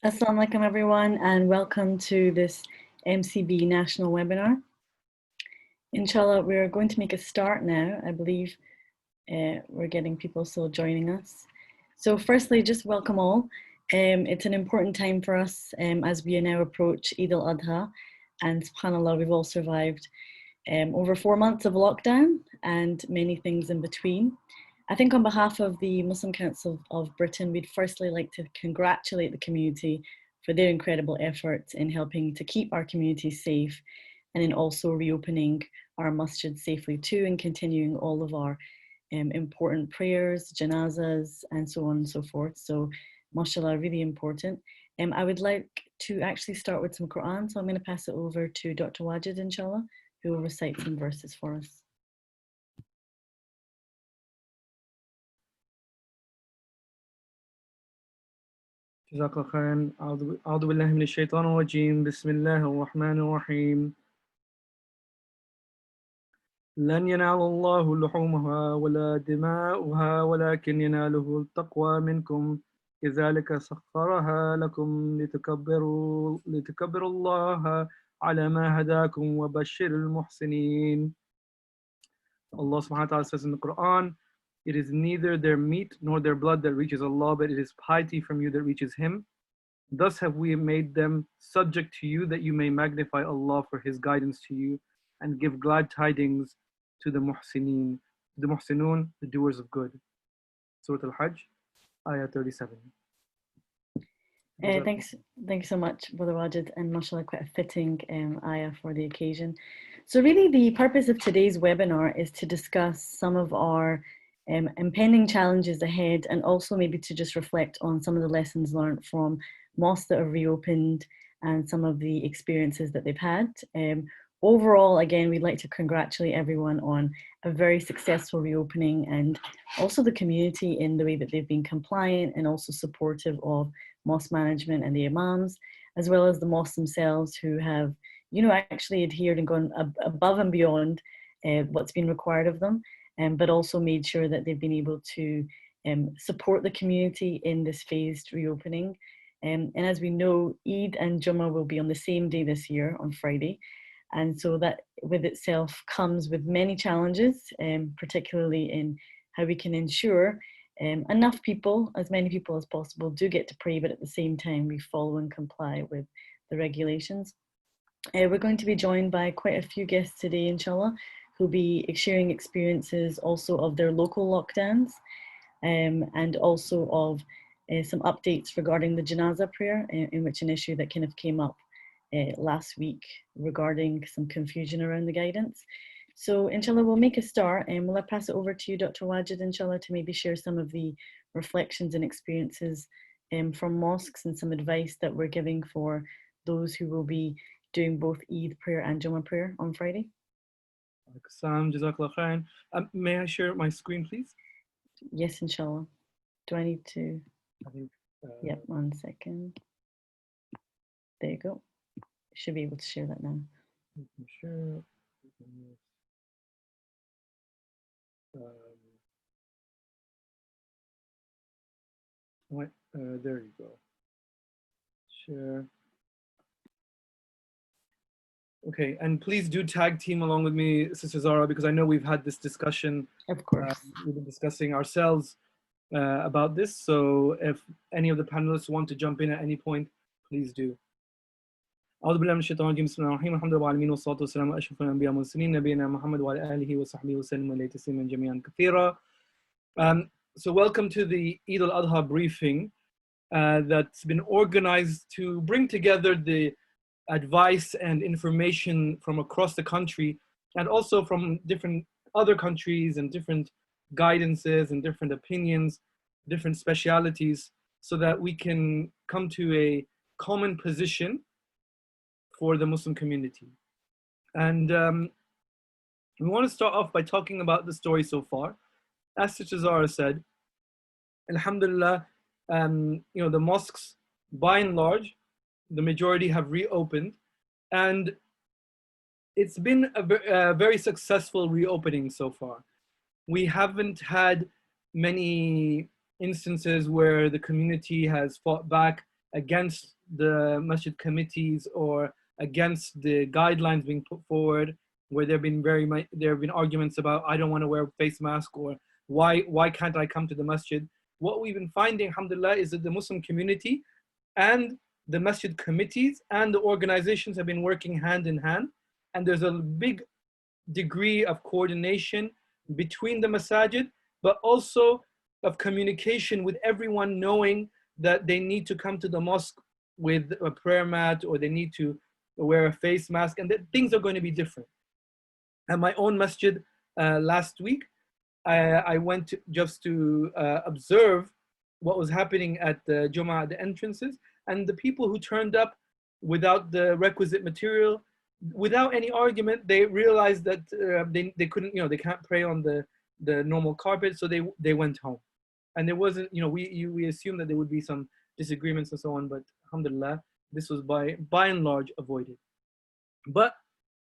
Assalamu alaikum everyone, and welcome to this MCB national webinar. Inshallah, we're going to make a start now. I believe we're getting people still joining us. So firstly, just welcome all. It's an important time for us as we now approach Eid al-Adha, and subhanAllah, we've all survived over 4 months of lockdown and many things in between. I think on behalf of the Muslim Council of Britain, we'd firstly like to congratulate the community for their incredible efforts in helping to keep our community safe and in also reopening our masjid safely too, and continuing all of our important prayers, janazas, and so on and so forth. So mashallah, really important. I would like to actually start with some Quran, so I'm going to pass it over to Dr. Wajid, inshallah, who will recite some verses for us. جزاك الله خيرا. أعوذ بالله من الشيطان الرجيم. بسم الله الرحمن الرحيم. لن ينال الله لحومها ولا دماؤها ولكن يناله التقوى منكم كذلك سخرها لكم لتكبروا الله على ما هداكم وبشر المحسنين. Allah subhanahu wa ta'ala says in the Quran, it is neither their meat nor their blood that reaches Allah, but it is piety from you that reaches Him. Thus have we made them subject to you that you may magnify Allah for His guidance to you and give glad tidings to the muhsineen, the doers of good. Surah Al-Hajj, Ayah 37. Thanks so much, Brother Wajid, and mashallah, quite a fitting ayah for the occasion. So really the purpose of today's webinar is to discuss some of our impending challenges ahead, and also maybe to just reflect on some of the lessons learned from mosques that have reopened and some of the experiences that they've had. Overall, again, we'd like to congratulate everyone on a very successful reopening, and also the community in the way that they've been compliant and also supportive of mosque management and the imams, as well as the mosques themselves, who have, actually adhered and gone above and beyond what's been required of them, but also made sure that they've been able to support the community in this phased reopening. And as we know, Eid and Jummah will be on the same day this year, on Friday. And so that with itself comes with many challenges, particularly in how we can ensure enough people, as many people as possible, do get to pray, but at the same time we follow and comply with the regulations. We're going to be joined by quite a few guests today, inshallah, who'll be sharing experiences also of their local lockdowns, and also of some updates regarding the janazah prayer, in which an issue that kind of came up last week regarding some confusion around the guidance. So inshallah, we'll make a start, and we'll pass it over to you, Dr. Wajid, inshallah, to maybe share some of the reflections and experiences from mosques and some advice that we're giving for those who will be doing both Eid prayer and Jummah prayer on Friday. May I share my screen, please? Yes, inshallah. Do I need to? I think, yep, 1 second. There you go. Should be able to share that now. Sure. There you go. Share. Okay, and please do tag team along with me, Sister Zara, because I know we've had this discussion. Of course. We've been discussing ourselves about this. So if any of the panelists want to jump in at any point, please do. أعوذ بالله من الشيطان الرجيم بسم الله الرحمن الرحيم الحمد لله والعالمين والصلاة والسلام على أشرف الأنبياء والمرسلين نبينا محمد وعلى آله وصحبه وسلم عليه تسليما جميعا كثيرا. So welcome to the Eid al-Adha briefing that's been organized to bring together the advice and information from across the country, and also from different other countries and different guidances and different opinions, different specialities, so that we can come to a common position for the Muslim community. And we want to start off by talking about the story so far. As Sister Zara said, alhamdulillah, the mosques, by and large, the majority have reopened, and it's been a very successful reopening so far. We haven't had many instances where the community has fought back against the masjid committees or against the guidelines being put forward, where there have been arguments about, I don't want to wear a face mask, or why can't I come to the masjid? What we've been finding, alhamdulillah, is that the Muslim community and the masjid committees and the organizations have been working hand in hand, and there's a big degree of coordination between the masajid, but also of communication with everyone, knowing that they need to come to the mosque with a prayer mat, or they need to wear a face mask, and that things are going to be different. At my own masjid last week, I went just to observe what was happening at the Jummah, the entrances, and the people who turned up without the requisite material, without any argument, they realized that they couldn't, they can't pray on the normal carpet, so they went home. And there wasn't, we assumed that there would be some disagreements and so on, but alhamdulillah, this was by and large avoided. But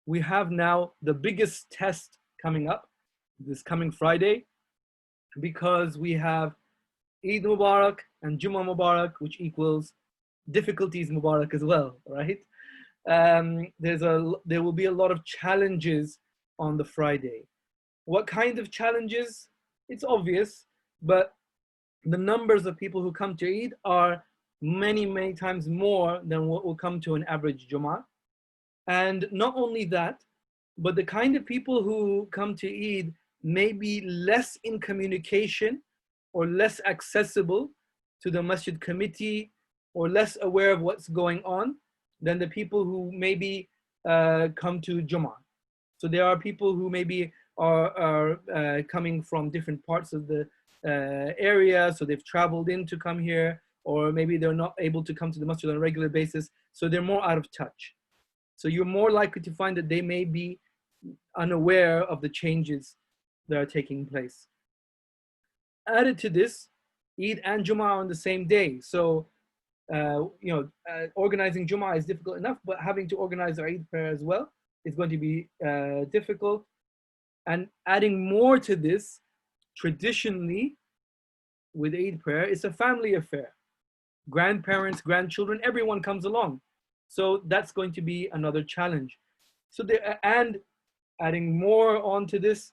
we have now the biggest test coming up this coming Friday, because we have Eid Mubarak and Jummah Mubarak, which equals difficulties Mubarak as well, right? There will be a lot of challenges on the Friday. What kind of challenges? It's obvious, but the numbers of people who come to Eid are many, many times more than what will come to an average Jummah. And not only that, but the kind of people who come to Eid may be less in communication or less accessible to the masjid committee or less aware of what's going on than the people who maybe come to Jummah. So there are people who maybe are coming from different parts of the area, so they've traveled in to come here, or maybe they're not able to come to the masjid on a regular basis, so they're more out of touch. So you're more likely to find that they may be unaware of the changes that are taking place. Added to this, Eid and Jummah are on the same day. So, organizing Jummah is difficult enough, but having to organize our Eid prayer as well is going to be difficult. And adding more to this, traditionally, with Eid prayer, it's a family affair. Grandparents, grandchildren, everyone comes along. So that's going to be another challenge. So and adding more onto this,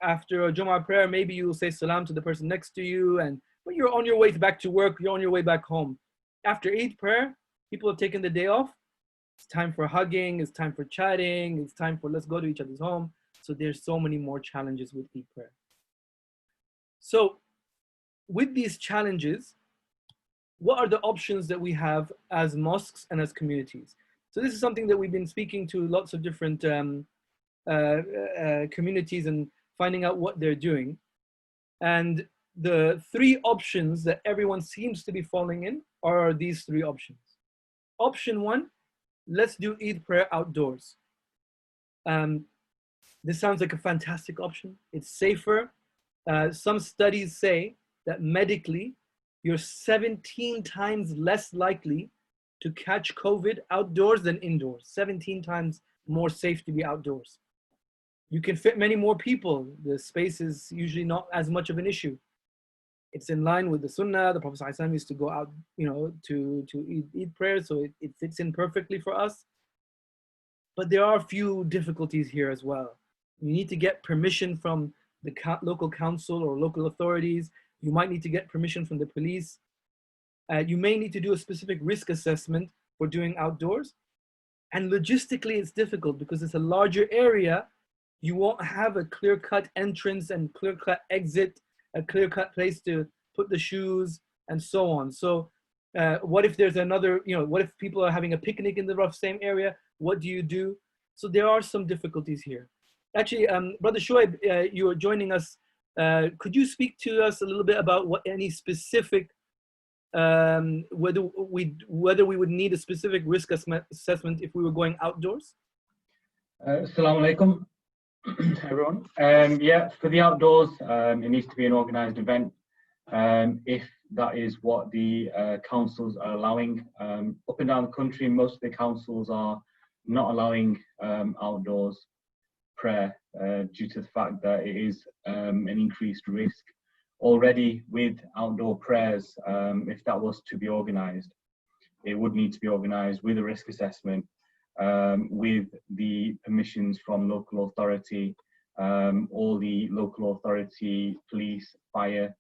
after a Jummah prayer, maybe you'll say salam to the person next to you, and when you're on your way back to work, you're on your way back home. After Eid prayer, people have taken the day off. It's time for hugging, it's time for chatting, it's time for let's go to each other's home. So there's so many more challenges with Eid prayer. So with these challenges, what are the options that we have as mosques and as communities? So this is something that we've been speaking to lots of different communities and finding out what they're doing. And the three options that everyone seems to be falling in are these three options. Option one, let's do Eid prayer outdoors. This sounds like a fantastic option. It's safer. Some studies say that medically, you're 17 times less likely to catch COVID outdoors than indoors. 17 times more safe to be outdoors. You can fit many more people. The space is usually not as much of an issue. It's in line with the Sunnah. The Prophet ﷺ used to go out, to Eid prayer, so it fits in perfectly for us. But there are a few difficulties here as well. You need to get permission from the local council or local authorities. You might need to get permission from the police. You may need to do a specific risk assessment for doing outdoors. And logistically, it's difficult because it's a larger area. You won't have a clear-cut entrance and clear-cut exit, a clear-cut place to put the shoes and so on. So what if there's another, what if people are having a picnic in the rough same area? What do you do? So there are some difficulties here. Actually, Brother Shoaib, you are joining us. Could you speak to us a little bit about what any specific, whether we would need a specific risk assessment if we were going outdoors? Assalamu alaikum, everyone. Yeah, for the outdoors, it needs to be an organized event. If that is what the councils are allowing. Up and down the country, most of the councils are not allowing outdoors prayer due to the fact that it is an increased risk already with outdoor prayers, if that was to be organised, it would need to be organised with a risk assessment, with the permissions from local authority, all the local authority, police, fire,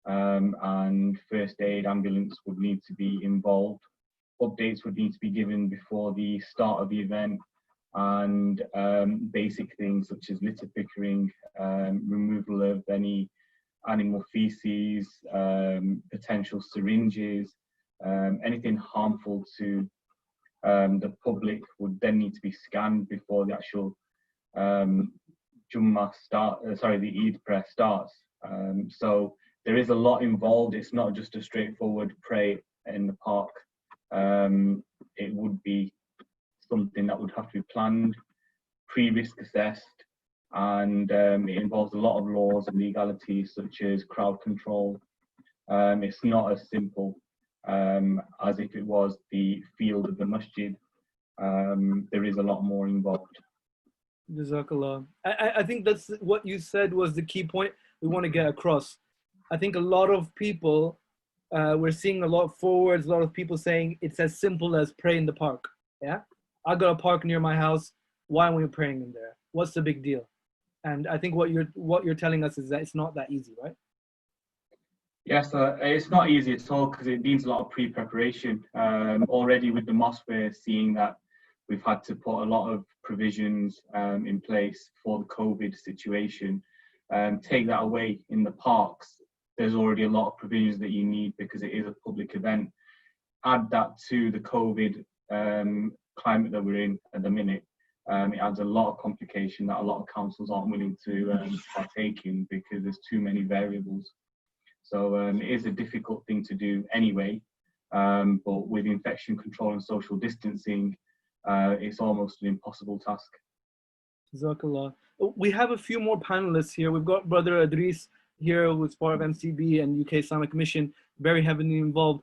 and first aid, ambulance would need to be involved. Updates would need to be given before the start of the event, and basic things such as litter pickering, removal of any animal feces, potential syringes, anything harmful to the public would then need to be scanned before the actual Jummah the Eid prayer starts. So there is a lot involved. It's not just a straightforward pray in the park. It would be something that would have to be planned, pre-risk assessed, and it involves a lot of laws and legalities such as crowd control. It's not as simple as if it was the field of the masjid. There is a lot more involved. Jazakallah. I think that's what you said was the key point we want to get across. I think a lot of people, we're seeing a lot of forwards, a lot of people saying it's as simple as pray in the park. Yeah, I got a park near my house. Why are we praying in there? What's the big deal? And I think what you're telling us is that it's not that easy, right? Yes, it's not easy at all because it needs a lot of pre-preparation. Already with the mosque, we're seeing that we've had to put a lot of provisions in place for the COVID situation. Take that away in the parks, there's already a lot of provisions that you need because it is a public event. Add that to the COVID climate that we're in at the minute. It adds a lot of complication that a lot of councils aren't willing to partake in because there's too many variables. So it is a difficult thing to do anyway, but with infection control and social distancing, it's almost an impossible task. Jazakallah. We have a few more panelists here. We've got Brother Idris here, who's part of MCB and UK Islamic Commission, very heavily involved.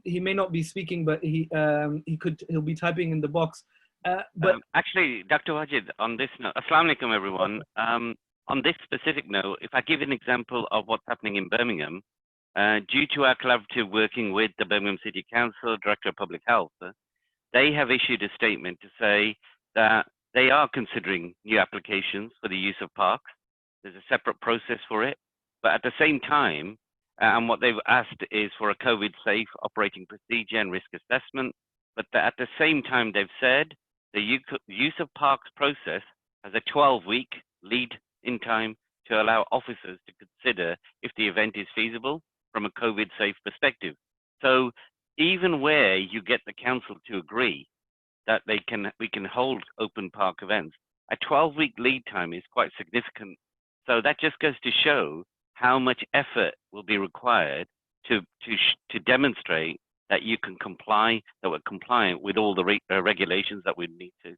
He may not be speaking, but he'll be typing in the box. But actually, Dr. Wajid, on this note, Assalamu alaikum everyone. On this specific note, if I give an example of what's happening in Birmingham, due to our collaborative working with the Birmingham City Council, Director of Public Health, they have issued a statement to say that they are considering new applications for the use of parks. There's a separate process for it, but at the same time, and what they've asked is for a COVID-safe operating procedure and risk assessment, but at the same time they've said the use of parks process has a 12-week lead in time to allow officers to consider if the event is feasible from a COVID-safe perspective. So even where you get the council to agree that we can hold open park events, a 12-week lead time is quite significant. So that just goes to show how much effort will be required to demonstrate that you can comply, that we're compliant with all the regulations that we need to.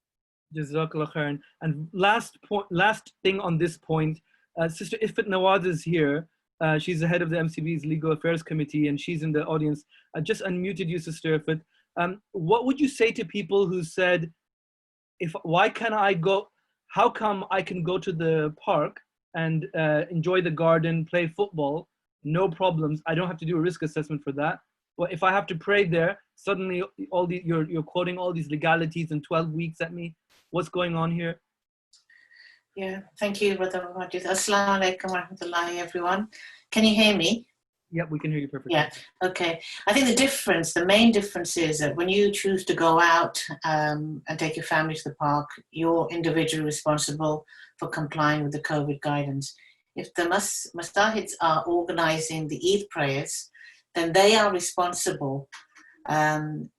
Jazakallah khairan. And last thing on this point, Sister Ifat Nawaz is here. She's the head of the MCB's Legal Affairs Committee, and she's in the audience. I just unmuted you, Sister Ifat. What would you say to people who said, why can't I go, how come I can go to the park and enjoy the garden, play football, no problems, I don't have to do a risk assessment for that. But if I have to pray there, suddenly you're quoting all these legalities and 12 weeks at me. What's going on here? Yeah, thank you, Brother Majid. Assalamu alaikum wa rahmatullahi, everyone. Can you hear me? Yep, we can hear you perfectly. Yeah, okay. I think the main difference is that when you choose to go out and take your family to the park, you're individually responsible for complying with the COVID guidance. If the masajids are organizing the Eid prayers, then they are responsible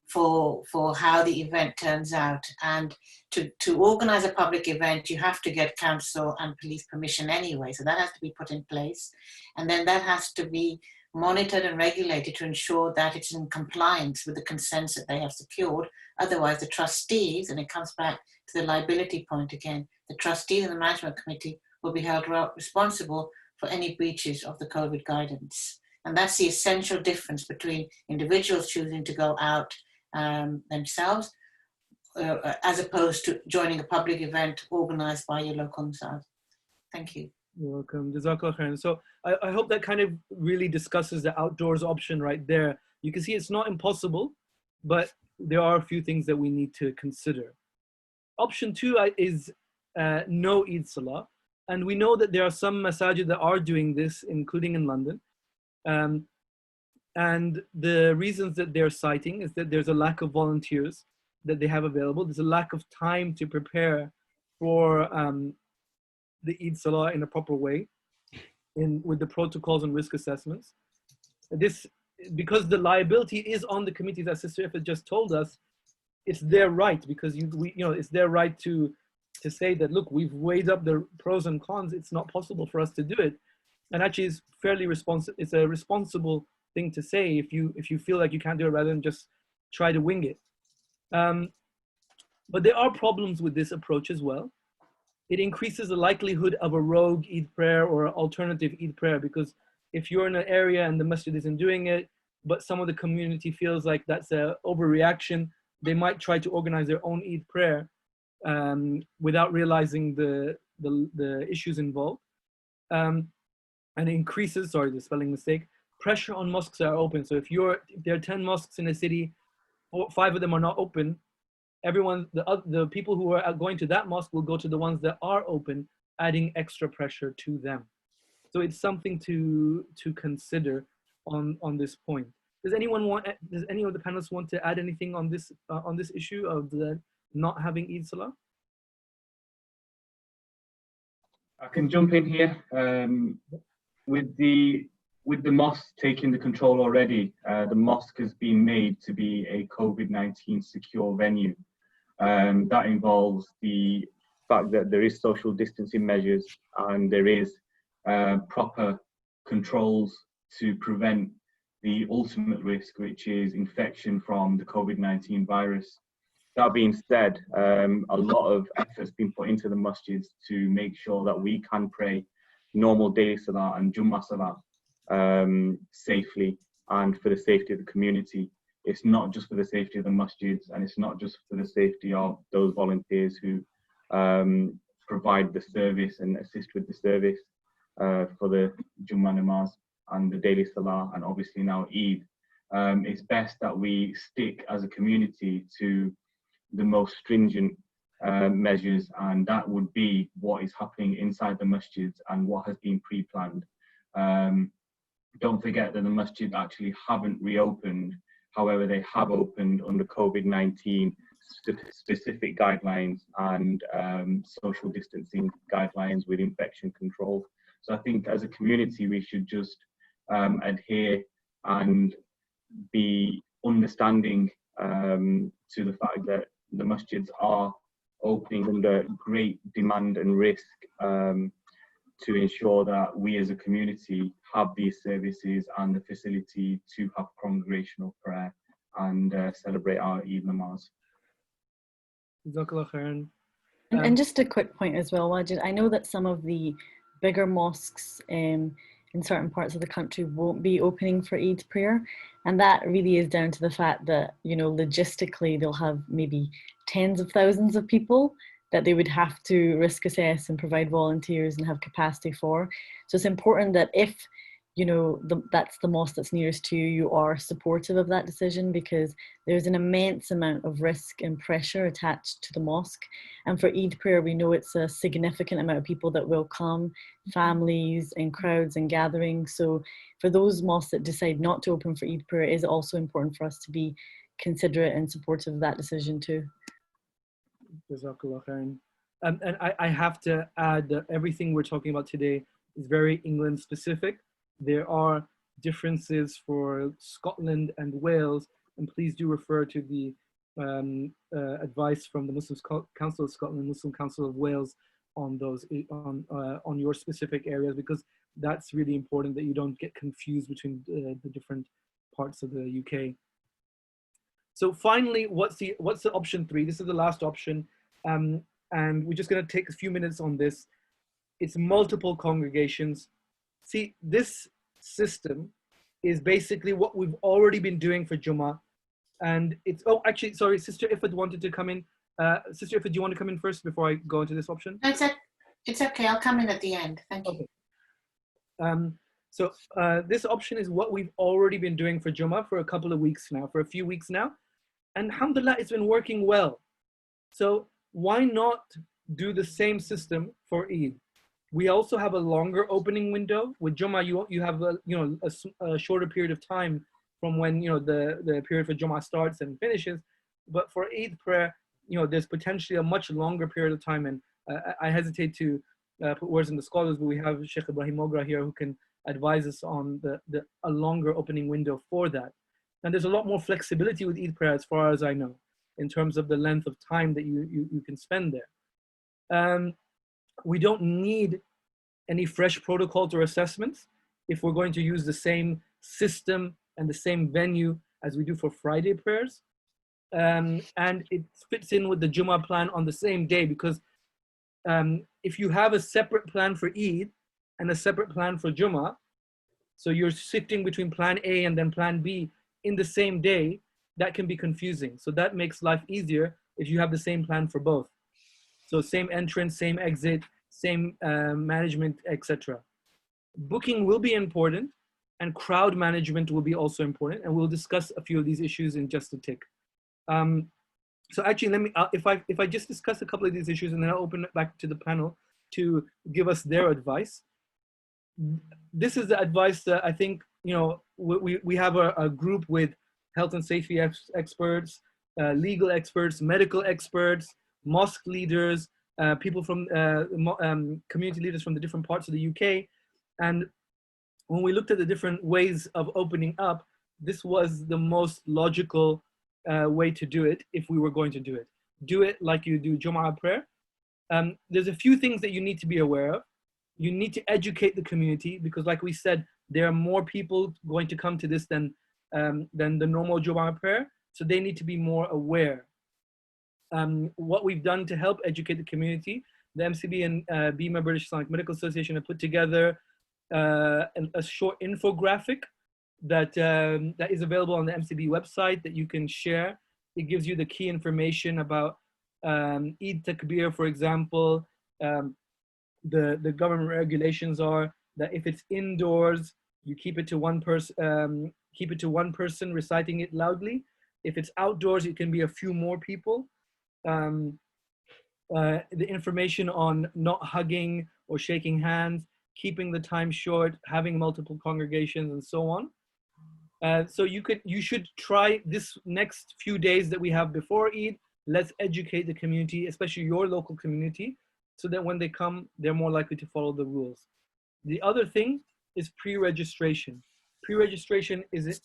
for how the event turns out. And to organize a public event, you have to get council and police permission anyway. So that has to be put in place. And then that has to be monitored and regulated to ensure that it's in compliance with the consents that they have secured. Otherwise, the trustees, and it comes back to the liability point again, the trustees and the management committee will be held responsible for any breaches of the COVID guidance. And that's the essential difference between individuals choosing to go out themselves as opposed to joining a public event organized by your local masjid. Thank you. You're welcome. Jazakallah khairan. So I hope that kind of really discusses the outdoors option right there. You can see it's not impossible, but there are a few things that we need to consider. Option 2 is no Eid Salah. And we know that there are some masajid that are doing this, including in London. And the reasons that they're citing is that there's a lack of volunteers that they have available. There's a lack of time to prepare for the Eid Salah in a proper way, with the protocols and risk assessments. This, because the liability is on the committees, as Sister Ifat just told us, it's their right, because it's their right to say that, look, we've weighed up the pros and cons, it's not possible for us to do it. And actually it's fairly responsible, it's a responsible thing to say if you feel like you can't do it, rather than just try to wing it. But there are problems with this approach as well. It increases the likelihood of a rogue Eid prayer or alternative Eid prayer, because if you're in an area and the masjid isn't doing it, but some of the community feels like that's an overreaction, they might try to organize their own Eid prayer without realizing the issues involved. And it increases, sorry, the spelling mistake, pressure on mosques that are open. So if there are 10 mosques in a city, 5 of them are not open, everyone, the people who are going to that mosque will go to the ones that are open, adding extra pressure to them. So it's something to consider on this point. Does any of the panelists want to add anything on this issue of the not having Eid Salah? I can jump in here. With the mosque taking the control already, the mosque has been made to be a COVID-19 secure venue. That involves the fact that there is social distancing measures and there is proper controls to prevent the ultimate risk, which is infection from the COVID-19 virus. That being said, a lot of effort's been put into the masjids to make sure that we can pray normal daily salah and Jummah salah safely and for the safety of the community. It's not just for the safety of the masjids, and it's not just for the safety of those volunteers who provide the service and assist with the service for the Jummah namaz and the daily salah, and obviously now Eid. It's best that we stick as a community to the most stringent measures, and that would be what is happening inside the masjids and what has been pre-planned. Don't forget that the masjid actually haven't reopened. However, they have opened under COVID-19 specific guidelines and social distancing guidelines with infection control. So I think as a community, we should just adhere and be understanding to the fact that the masjids are opening under great demand and risk to ensure that we as a community have these services and the facility to have congregational prayer and celebrate our Eid namaz. Jazakallah khairan. And just a quick point as well, Wajid, I know that some of the bigger mosques in certain parts of the country won't be opening for Eid prayer, and that really is down to the fact that, logistically they'll have maybe tens of thousands of people that they would have to risk assess and provide volunteers and have capacity for. So it's important that if that's the mosque that's nearest to you, you are supportive of that decision, because there's an immense amount of risk and pressure attached to the mosque. And for Eid prayer, we know it's a significant amount of people that will come, families and crowds and gatherings. So for those mosques that decide not to open for Eid prayer, it is also important for us to be considerate and supportive of that decision too. Jazakallah khairan. And I have to add that everything we're talking about today is very England specific. There are differences for Scotland and Wales, and please do refer to the advice from the Muslim Council of Scotland, Muslim Council of Wales on those on your specific areas, because that's really important that you don't get confused between the different parts of the UK. So finally, what's the option 3? This is the last option, and we're just going to take a few minutes on this. It's multiple congregations. See, this system is basically what we've already been doing for Jummah, and it's actually, sorry, Sister Ifat wanted to come in. Sister Ifat, do you want to come in first before I go into this option? It's It's okay, I'll come in at the end. Thank you. Okay. So this option is what we've already been doing for Jummah for a couple of weeks now, for a few weeks now. And alhamdulillah, it's been working well. So why not do the same system for Eid? We also have a longer opening window. With Jummah, you have a shorter period of time from when the period for Jummah starts and finishes. But for Eid prayer, there's potentially a much longer period of time. And I hesitate to put words in the scholars, but we have Sheikh Ibrahim Mogra here who can advise us on a longer opening window for that. And there's a lot more flexibility with Eid prayer as far as I know, in terms of the length of time that you can spend there. We don't need any fresh protocols or assessments if we're going to use the same system and the same venue as we do for Friday prayers. And it fits in with the Jummah plan on the same day, because if you have a separate plan for Eid and a separate plan for Jummah, so you're shifting between plan A and then plan B in the same day, that can be confusing. So that makes life easier if you have the same plan for both. So same entrance, same exit, same management, etc. Booking will be important, and crowd management will be also important, and we'll discuss a few of these issues in just a tick. So actually, let me, if I just discuss a couple of these issues, and then I'll open it back to the panel to give us their advice. This is the advice that I think, we have a group with health and safety experts, legal experts, medical experts, mosque leaders, people from community leaders from the different parts of the UK. And when we looked at the different ways of opening up, this was the most logical way to do it if we were going to do it. Do it like you do Jum'ah prayer. There's a few things that you need to be aware of. You need to educate the community, because like we said, there are more people going to come to this than the normal Jum'ah prayer. So they need to be more aware. What we've done to help educate the community, the MCB and BEMA, British Islamic Medical Association, have put together a short infographic that is available on the MCB website that you can share. It gives you the key information about Eid Takbir, for example. The government regulations are that if it's indoors, you keep it to one person. Keep it to one person reciting it loudly. If it's outdoors, it can be a few more people. The information on not hugging or shaking hands, keeping the time short, having multiple congregations, and so on. So you should try this next few days that we have before Eid. Let's educate the community, especially your local community, so that when they come, they're more likely to follow the rules. The other thing is pre-registration. Pre-registration is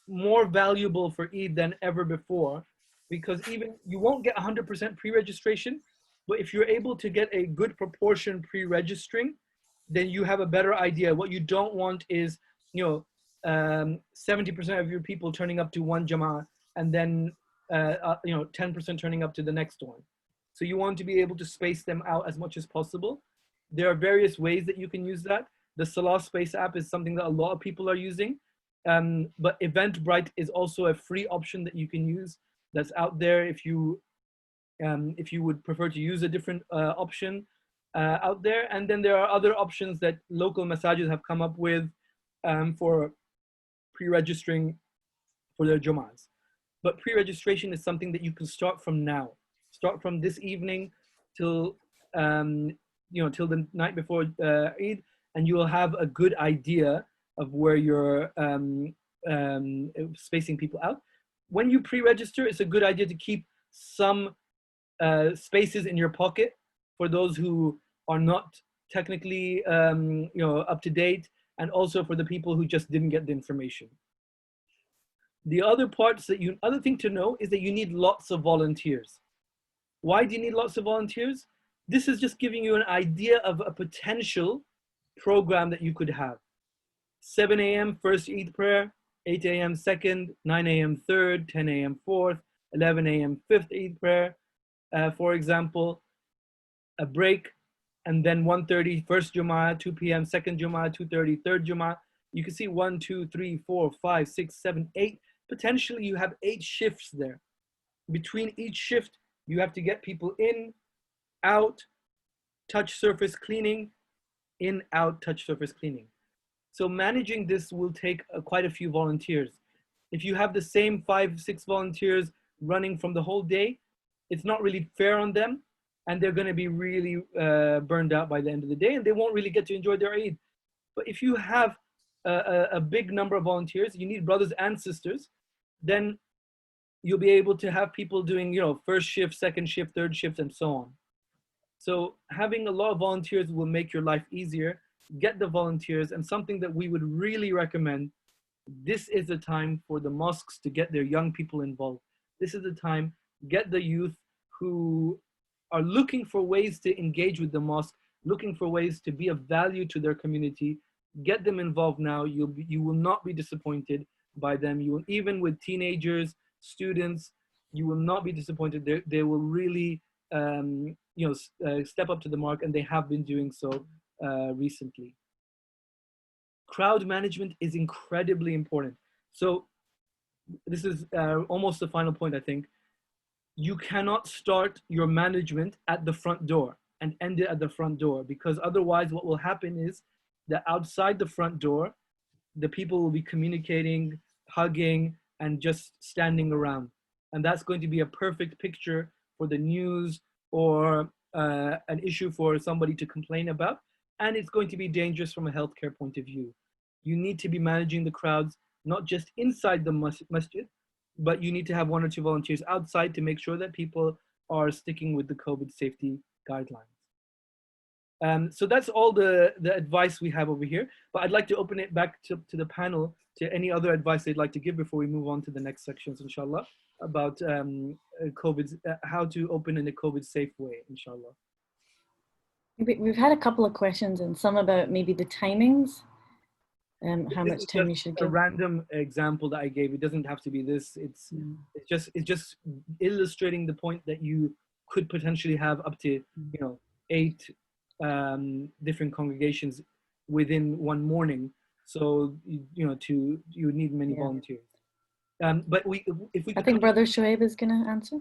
more valuable for Eid than ever before, because even you won't get 100% pre-registration, but if you're able to get a good proportion pre-registering, then you have a better idea. What you don't want is, 70% of your people turning up to one Jama'ah and then 10% turning up to the next one. So you want to be able to space them out as much as possible. There are various ways that you can use that. The Salah Space app is something that a lot of people are using, but Eventbrite is also a free option that you can use that's out there if you would prefer to use a different option out there. And then there are other options that local masajid have come up with for pre-registering for their Jum'ahs. But pre-registration is something that you can start from now. Start from this evening till till the night before Eid, and you will have a good idea of where you're spacing people out. When you pre-register, it's a good idea to keep some spaces in your pocket for those who are not technically up to date, and also for the people who just didn't get the information. The other other thing to know is that you need lots of volunteers. Why do you need lots of volunteers? This is just giving you an idea of a potential program that you could have. 7 a.m. first Eid prayer, 8 a.m. second, 9 a.m. third, 10 a.m. fourth, 11 a.m. fifth Eid prayer, for example, a break, and then 1:30 first Jum'ah, 2 p.m. second Jum'ah, 2:30 third Jum'ah. You can see 1, 2, 3, 4, 5, 6, 7, 8. Potentially you have 8 shifts there. Between each shift, you have to get people in, out, touch surface cleaning, in, out, touch surface cleaning. So managing this will take quite a few volunteers. If you have the same 5, 6 volunteers running from the whole day, it's not really fair on them, and they're going to be really burned out by the end of the day, and they won't really get to enjoy their Eid. But if you have a big number of volunteers, you need brothers and sisters, then you'll be able to have people doing, you know, first shift, second shift, third shift, and so on. So having a lot of volunteers will make your life easier. Get the volunteers, and something that we would really recommend, this is the time for the mosques to get their young people involved. This is the time, get the youth who are looking for ways to engage with the mosque, looking for ways to be of value to their community. Get them involved now. You will not be disappointed by them. You will, even with teenagers, students, you will not be disappointed. They will really step up to the mark, and they have been doing so recently. Crowd management is incredibly important. So this is almost the final point, I think. You cannot start your management at the front door and end it at the front door, because otherwise what will happen is that outside the front door, the people will be communicating, hugging, and just standing around. And that's going to be a perfect picture for the news or an issue for somebody to complain about. And it's going to be dangerous from a healthcare point of view. You need to be managing the crowds, not just inside the masjid, but you need to have 1 or 2 volunteers outside to make sure that people are sticking with the COVID safety guidelines. So that's all the advice we have over here. But I'd like to open it back to the panel to any other advice they'd like to give before we move on to the next sections, inshallah, about COVID, how to open in a COVID safe way, inshallah. We've had a couple of questions, and some about maybe the timings, how much time you should give. A random example that I gave. It doesn't have to be this. It's just illustrating the point that you could potentially have up to 8 different congregations within one morning. So you need many volunteers. But I think Brother Shoaib is going to answer.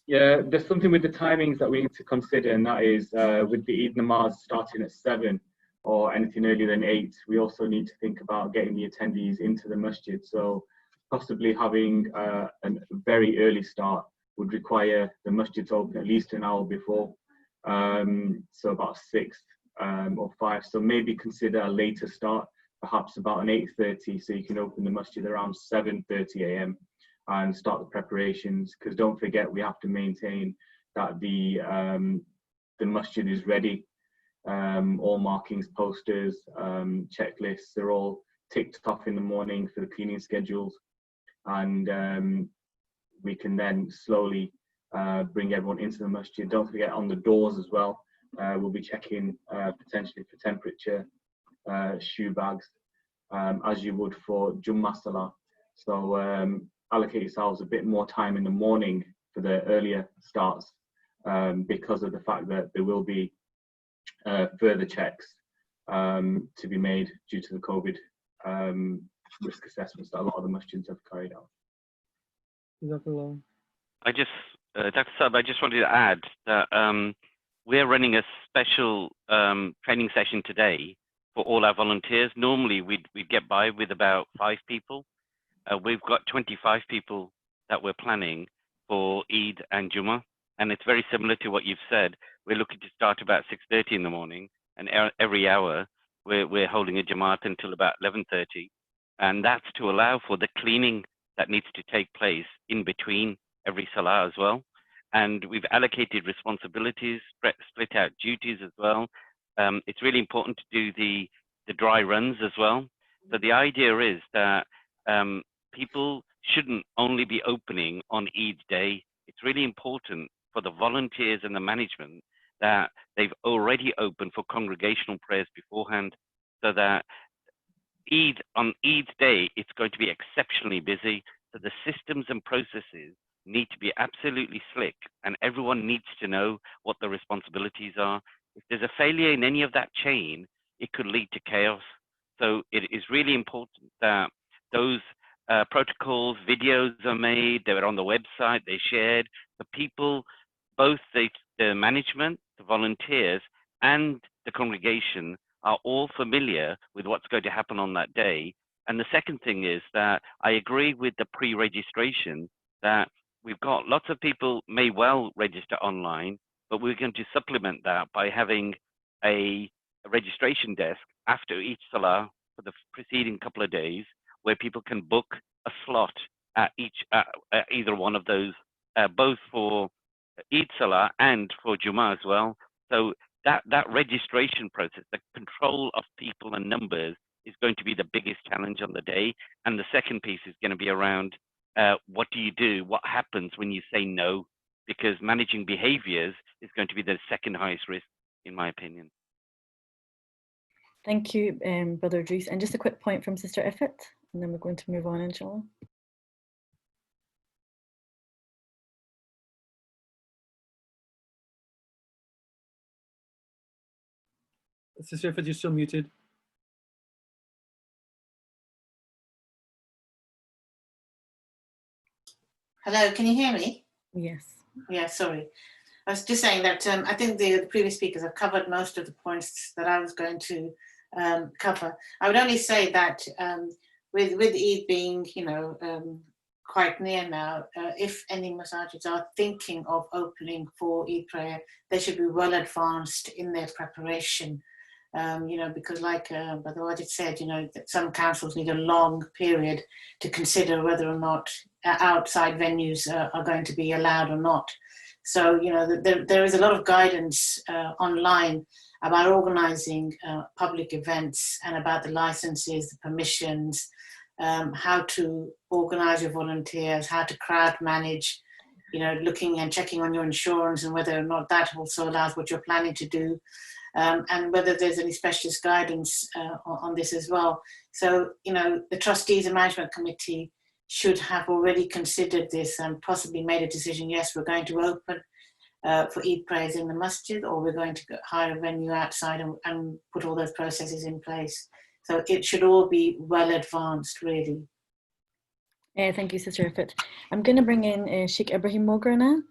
Yeah, there's something with the timings that we need to consider, and that is with the Eid namaz starting at 7 or anything earlier than 8, we also need to think about getting the attendees into the masjid. So possibly having a very early start would require the masjid to open at least an hour before, so about 6 or 5. So maybe consider a later start, perhaps about an 8:30, so you can open the masjid around 7:30 a.m. and start the preparations. Because don't forget, we have to maintain that the masjid is ready. All markings, posters, checklists, they're all ticked off in the morning for the cleaning schedules, and we can then slowly bring everyone into the masjid. Don't forget, on the doors as well, we'll be checking potentially for temperature, shoe bags, as you would for Jummah Salah. So allocate yourselves a bit more time in the morning for the earlier starts, because of the fact that there will be further checks to be made due to the COVID risk assessments that a lot of the masjids have carried out. Dr. Saab, I just wanted to add that we're running a special training session today for all our volunteers. Normally we'd get by with about 5 people. We've got 25 people that we're planning for Eid and Jummah, and it's very similar to what you've said. We're looking to start about 6:30 in the morning, and every hour we're holding a Jamaat until about 11:30, and that's to allow for the cleaning that needs to take place in between every Salah as well. And we've allocated responsibilities, split out duties as well. It's really important to do the dry runs as well. So the idea is that people shouldn't only be opening on Eid day. It's really important for the volunteers and the management that they've already opened for congregational prayers beforehand, so that on Eid day, it's going to be exceptionally busy. So the systems and processes need to be absolutely slick, and everyone needs to know what the responsibilities are. If there's a failure in any of that chain, it could lead to chaos. So it is really important that those protocols, videos are made, they're on the website, they're shared. The people, both the management, the volunteers, and the congregation are all familiar with what's going to happen on that day. And the second thing is that I agree with the pre-registration, that we've got lots of people may well register online, but we're going to supplement that by having a registration desk after each salah for the preceding couple of days, where people can book a slot at either one of those, both for Eid Salah and for Jummah as well. So that registration process, the control of people and numbers, is going to be the biggest challenge on the day. And the second piece is going to be around what do you do? What happens when you say no? Because managing behaviors is going to be the second highest risk, in my opinion. Thank you, Brother Idris. And just a quick point from Sister Ifat, and then we're going to move on, inshallah. Sister Ifat, you're still muted. Hello, can you hear me? Yes. Yeah, sorry. I was just saying that I think the previous speakers have covered most of the points that I was going to cover. I would only say that with Eid being, quite near now, if any masajids are thinking of opening for Eid prayer, they should be well advanced in their preparation. Because like Brother Wajid said, that some councils need a long period to consider whether or not outside venues are going to be allowed or not. So, there is a lot of guidance online about organizing public events and about the licenses, the permissions, how to organize your volunteers, how to crowd manage, looking and checking on your insurance and whether or not that also allows what you're planning to do. And whether there's any specialist guidance on this as well. So, the trustees and management committee should have already considered this and possibly made a decision, yes, we're going to open for Eid prayers in the masjid, or we're going to hire a venue outside and put all those processes in place. So it should all be well advanced, really. Thank you, Sister Ifat. I'm going to bring in Sheikh Ibrahim Mogra now.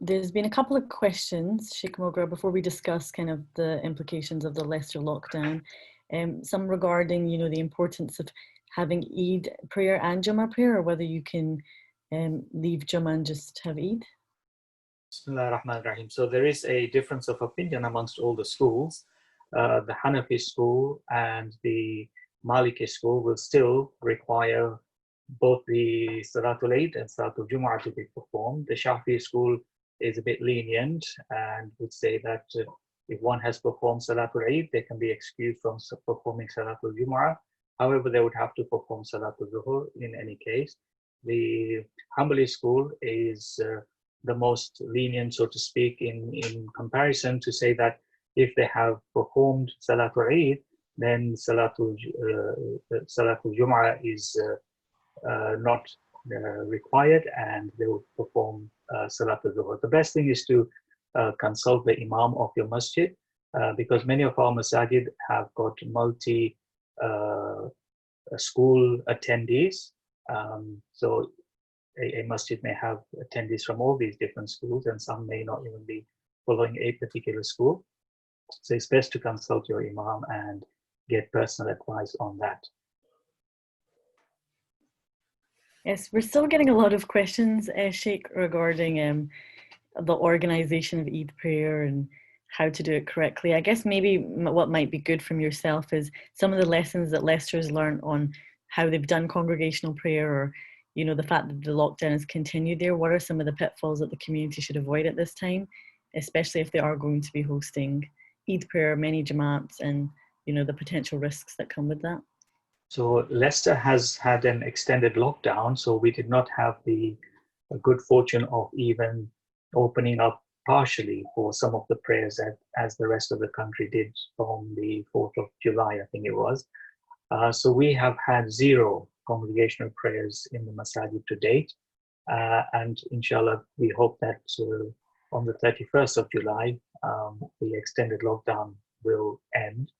There's been a couple of questions, Sheikh Mogra, before we discuss kind of the implications of the Leicester lockdown. Some regarding, the importance of having Eid prayer and Jummah prayer, or whether you can leave Jummah and just have Eid. Bismillah ar-Rahman ar-Rahim. So there is a difference of opinion amongst all the schools. The Hanafi school and the Maliki school will still require both the Salatul Eid and Salatul Jumu'ah to be performed. The Shafi'i school is a bit lenient and would say that if one has performed Salatul Eid, they can be excused from performing Salatul Jumu'ah. However, they would have to perform Salatul Zuhur in any case. The Hanbali school is the most lenient, so to speak, in comparison, to say that if they have performed Salatul Eid, then Salatul Jumu'ah is not required, and they will perform Salatul Zuhur. The best thing is to consult the Imam of your masjid, because many of our masajid have got multi school attendees. So a masjid may have attendees from all these different schools, and some may not even be following a particular school. So it's best to consult your Imam and get personal advice on that. Yes, we're still getting a lot of questions, Sheikh, regarding the organization of Eid prayer and how to do it correctly. I guess maybe what might be good from yourself is some of the lessons that Leicester has learned on how they've done congregational prayer, or the fact that the lockdown has continued there. What are some of the pitfalls that the community should avoid at this time, especially if they are going to be hosting Eid prayer, many Jamaats, and the potential risks that come with that? So Leicester has had an extended lockdown, so we did not have the good fortune of even opening up partially for some of the prayers as the rest of the country did from the 4th of July, I think it was. So we have had 0 congregational prayers in the masajid to date. And inshallah, we hope that on the 31st of July, the extended lockdown will end.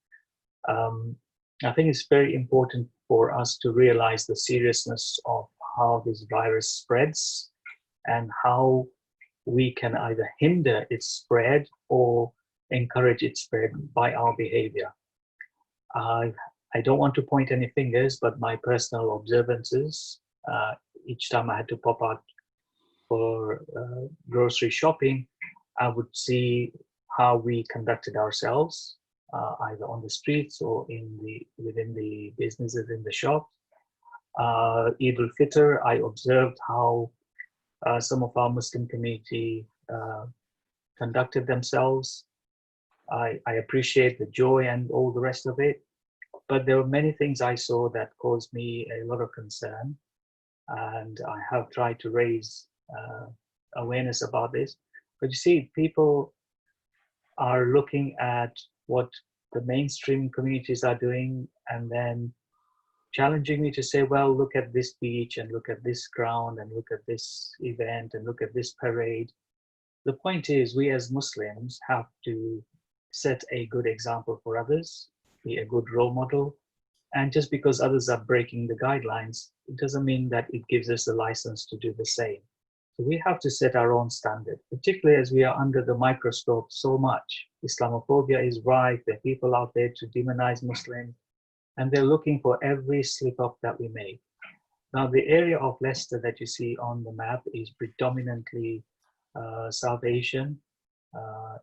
I think it's very important for us to realize the seriousness of how this virus spreads and how we can either hinder its spread or encourage its spread by our behavior. I don't want to point any fingers, but my personal observances, each time I had to pop out for grocery shopping, I would see how we conducted ourselves, either on the streets or within the businesses in the shop. Eid al-Fitr, I observed how some of our Muslim community conducted themselves. I appreciate the joy and all the rest of it, but there were many things I saw that caused me a lot of concern, and I have tried to raise awareness about this. But you see, people are looking at what the mainstream communities are doing and then challenging me to say, well, look at this beach and look at this ground and look at this event and look at this parade. The point is, we as Muslims have to set a good example for others, be a good role model. And just because others are breaking the guidelines, it doesn't mean that it gives us a license to do the same. So we have to set our own standard, particularly as we are under the microscope so much. Islamophobia is rife. There are people out there to demonize Muslims, and they're looking for every slip up that we make. Now, the area of Leicester that you see on the map is predominantly South Asian.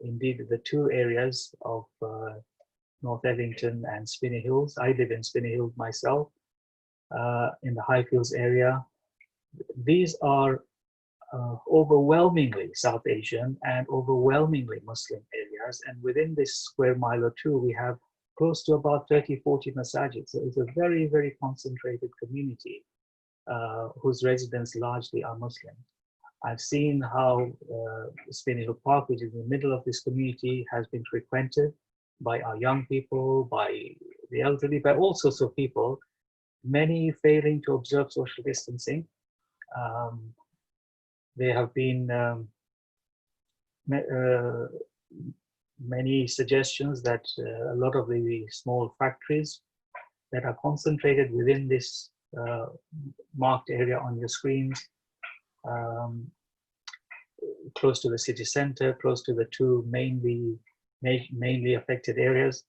Indeed, the two areas of North Evington and Spinney Hills. I live in Spinney Hills myself, in the Highfields area. These are overwhelmingly South Asian and overwhelmingly Muslim areas. And within this square mile or two, we have close to about 30, 40 masajids. So it's a very, very concentrated community whose residents largely are Muslim. I've seen how Spinney Hill Park, which is in the middle of this community, has been frequented by our young people, by the elderly, by all sorts of people, many failing to observe social distancing. There have been many suggestions that a lot of the small factories that are concentrated within this marked area on your screens, close to the city center, close to the two mainly affected areas,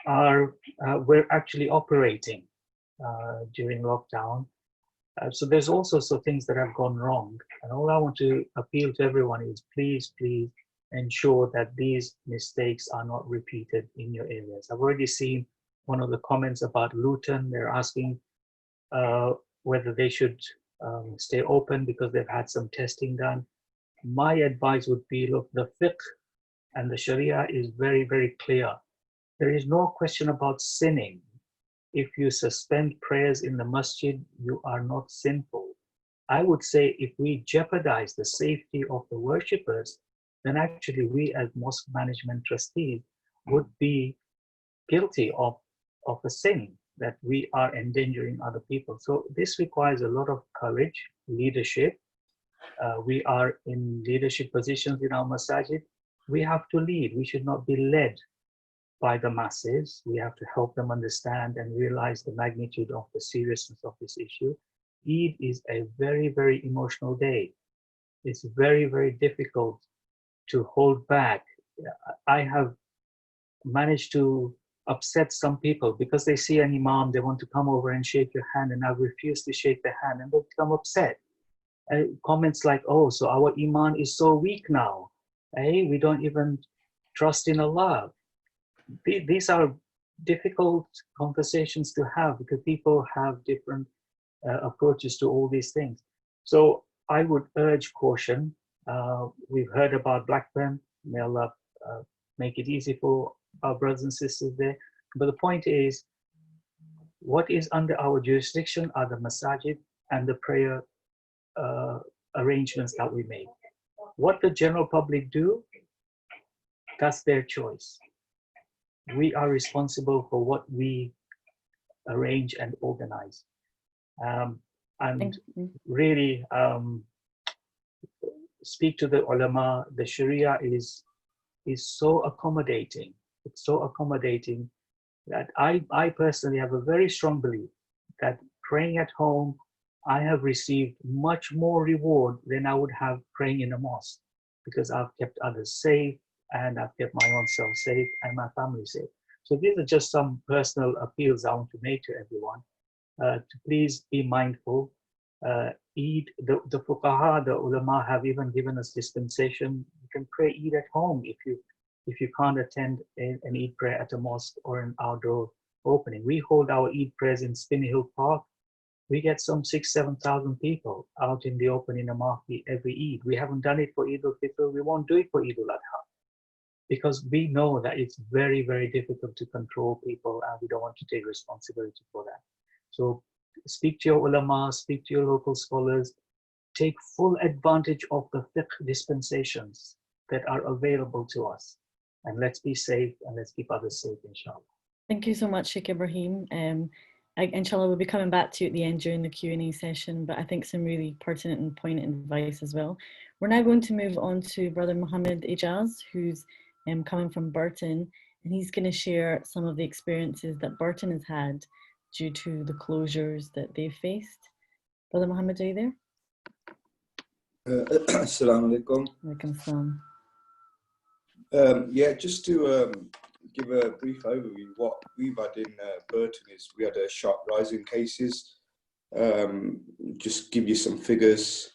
were actually operating during lockdown. So there's all sorts of things that have gone wrong. And all I want to appeal to everyone is please, please ensure that these mistakes are not repeated in your areas. I've already seen one of the comments about Luton. They're asking whether they should stay open because they've had some testing done. My advice would be, look, the fiqh and the Sharia is very, very clear. There is no question about sinning. If you suspend prayers in the masjid, you are not sinful. I would say if we jeopardize the safety of the worshippers, then actually we as mosque management trustees would be guilty of a sin, that we are endangering other people. So this requires a lot of courage, leadership. We are in leadership positions in our masajid. We have to lead. We should not be led by the masses. We have to help them understand and realize the magnitude of the seriousness of this issue. Eid is a very, very emotional day. It's very, very difficult to hold back. I have managed to upset some people because they see an imam, they want to come over and shake your hand, and I refuse to shake their hand, and they become upset. Comments like, oh, so our iman is so weak now. Hey, we don't even trust in Allah. These are difficult conversations to have because people have different approaches to all these things. So I would urge caution. We've heard about Blackburn. May Allah make it easy for our brothers and sisters there. But the point is, what is under our jurisdiction are the masajid and the prayer arrangements that we make. What the general public do, that's their choice. We are responsible for what we arrange and organize. And really speak to the ulama. The Sharia is so accommodating. It's so accommodating that I personally have a very strong belief that praying at home, I have received much more reward than I would have praying in a mosque, because I've kept others safe, and I've kept my own self safe and my family safe. So these are just some personal appeals I want to make to everyone. To please be mindful. Eid, the fuqaha, the ulama have even given us dispensation. You can pray Eid at home if you can't attend an Eid prayer at a mosque or an outdoor opening. We hold our Eid prayers in Spinney Hill Park. We get some 6,000-7,000 people out in the open in a market every Eid. We haven't done it for Eid al-Fitr. We won't do it for Eid al-Adha, because we know that it's very, very difficult to control people, and we don't want to take responsibility for that. So speak to your ulama, speak to your local scholars, take full advantage of the fiqh dispensations that are available to us. And let's be safe, and let's keep others safe, inshallah. Thank you so much, Sheikh Ibrahim. Inshallah, we'll be coming back to you at the end during the Q&A session, but I think some really pertinent and poignant advice as well. We're now going to move on to Brother Muhammad Ijaz, who's coming from Burton, and he's going to share some of the experiences that Burton has had due to the closures that they've faced. Brother Muhammad, are you there? Assalamu alaikum. Walaikum assalam. Yeah, just to give a brief overview, what we've had in Burton is we had a sharp rise in cases. Just give you some figures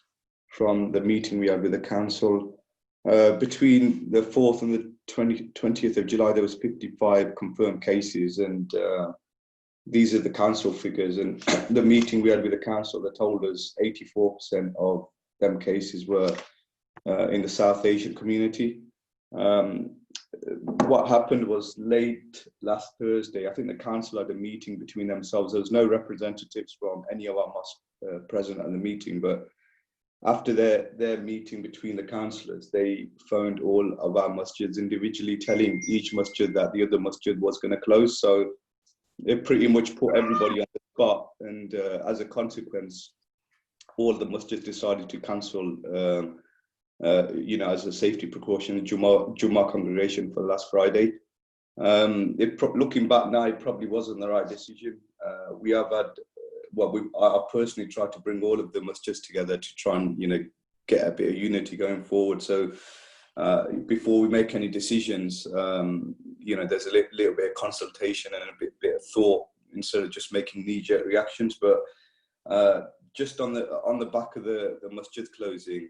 from the meeting we had with the council. Between the 4th and the 20th of July, there was 55 confirmed cases, and these are the council figures. And the meeting we had with the council, they told us 84% of them cases were in the South Asian community. What happened was late last Thursday, I think the council had a meeting between themselves. There was no representatives from any of our mosques present at the meeting, but after their meeting between the councillors, they phoned all of our masjids individually, telling each masjid that the other masjid was going to close. So it pretty much put everybody on the spot, and as a consequence, all the masjids decided to cancel as a safety precaution, the Jummah congregation for last Friday. Looking back now, it probably wasn't the right decision. We have had, I personally tried to bring all of the masjids together to try and, get a bit of unity going forward. So before we make any decisions, there's a little bit of consultation and a bit of thought instead of just making knee-jerk reactions. But just on the back of the masjid closing,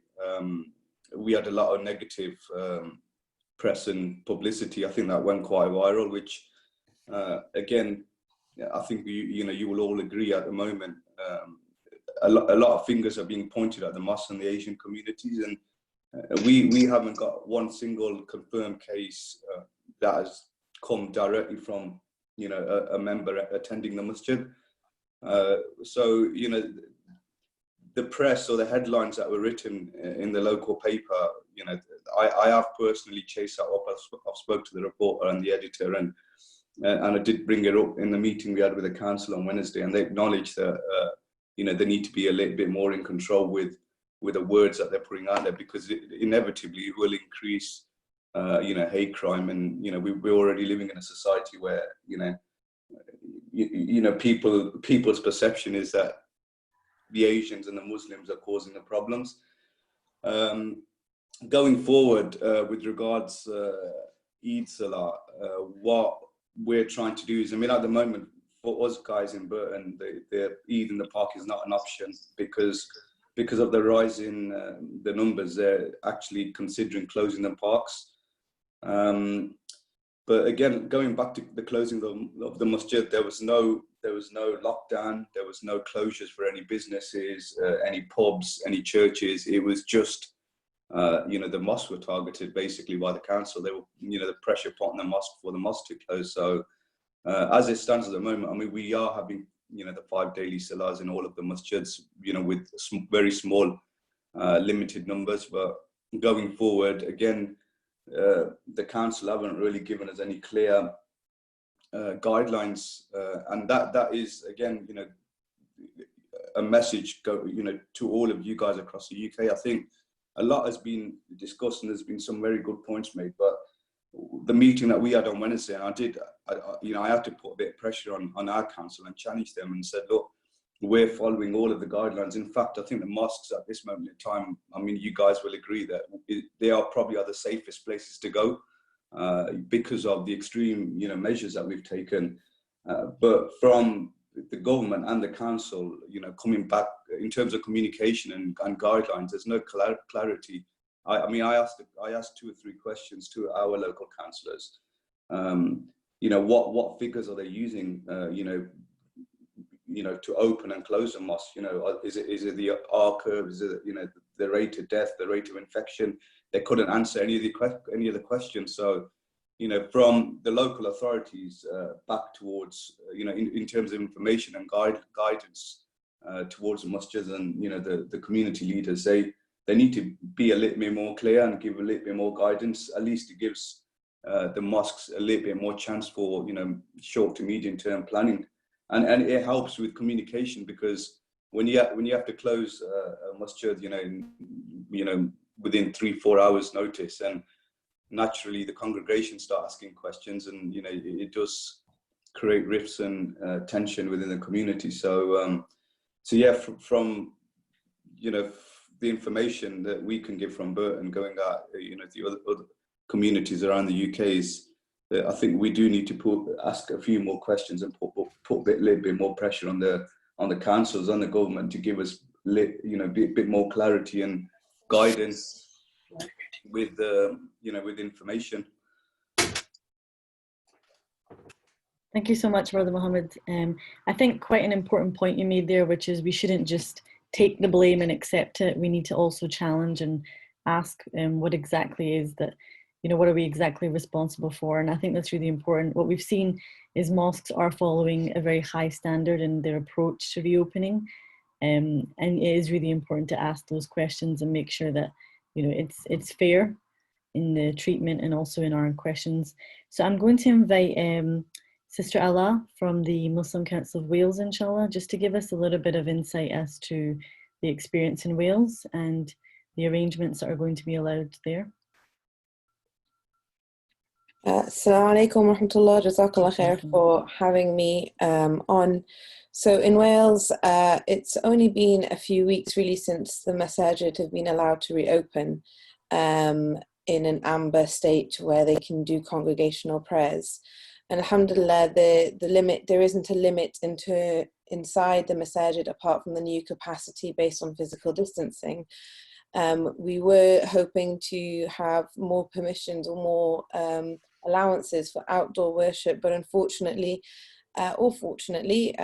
we had a lot of negative press and publicity. I think that went quite viral, which again, I think you will all agree at the moment. A lot of fingers are being pointed at the mosque and the Asian communities, and we haven't got one single confirmed case that has come directly from a member attending the masjid. So the press or the headlines that were written in the local paper, I have personally chased that up. I've spoke to the reporter and the editor, and I did bring it up in the meeting we had with the council on Wednesday, and they acknowledged that they need to be a little bit more in control with the words that they're putting out there, because it inevitably will increase hate crime. And we're already living in a society where people's perception is that the Asians and the Muslims are causing the problems. Going forward, with regards Eid Salah, what we're trying to do is, at the moment, for us guys in Burton, the Eid in the park is not an option because of the rise in the numbers. They're actually considering closing the parks. But again, going back to the closing of the masjid, there was no lockdown, there was no closures for any businesses, any pubs, any churches. It was just, the mosques were targeted basically by the council. They were, the pressure put on the mosque for the mosque to close. So as it stands at the moment, we are having, the 5 daily salahs in all of the masjids, with very small, limited numbers. But going forward, again, the council haven't really given us any clear guidelines, and that is again, a message to all of you guys across the UK. I think a lot has been discussed, and there's been some very good points made. But the meeting that we had on Wednesday, and I had to put a bit of pressure on our council and challenge them and said, look, we're following all of the guidelines. In fact, I think the mosques at this moment in time, you guys will agree that they are probably the safest places to go. because of the extreme, measures that we've taken. But from the government and the council, coming back in terms of communication and guidelines, there's no clarity. I asked 2 or 3 questions to our local councillors. What figures are they using? To open and close a mosque. Is it the R curve? Is it the rate of death, the rate of infection? They couldn't answer any of the questions. So, from the local authorities back towards, in terms of information and guidance towards the mosques and the community leaders, they need to be a little bit more clear and give a little bit more guidance. At least it gives the mosques a little bit more chance for short to medium term planning. And it helps with communication, because when you have to close a mosque, within 3-4 hours notice, and naturally the congregation start asking questions, and it does create rifts and tension within the community. So yeah, from the information that we can give from Burton going out, the other communities around the UK is, I think we do need to ask a few more questions and put a little bit more pressure on the councils and the government to give us a bit more clarity and guidance with with information. Thank you so much, Brother Mohammed. I think quite an important point you made there, which is we shouldn't just take the blame and accept it. We need to also challenge and ask what exactly is that. What are we exactly responsible for? And I think that's really important. What we've seen is mosques are following a very high standard in their approach to reopening. And it is really important to ask those questions and make sure that, it's fair in the treatment and also in our questions. So I'm going to invite Sister Ala from the Muslim Council of Wales, inshallah, just to give us a little bit of insight as to the experience in Wales and the arrangements that are going to be allowed there. Assalamu alaikum wa rahmatullah, jazakallah khair for having me on. So in Wales, it's only been a few weeks really since the masajid have been allowed to reopen in an amber state where they can do congregational prayers. And alhamdulillah, there isn't a limit inside the masajid apart from the new capacity based on physical distancing. We were hoping to have more permissions or more allowances for outdoor worship, but unfortunately, or fortunately,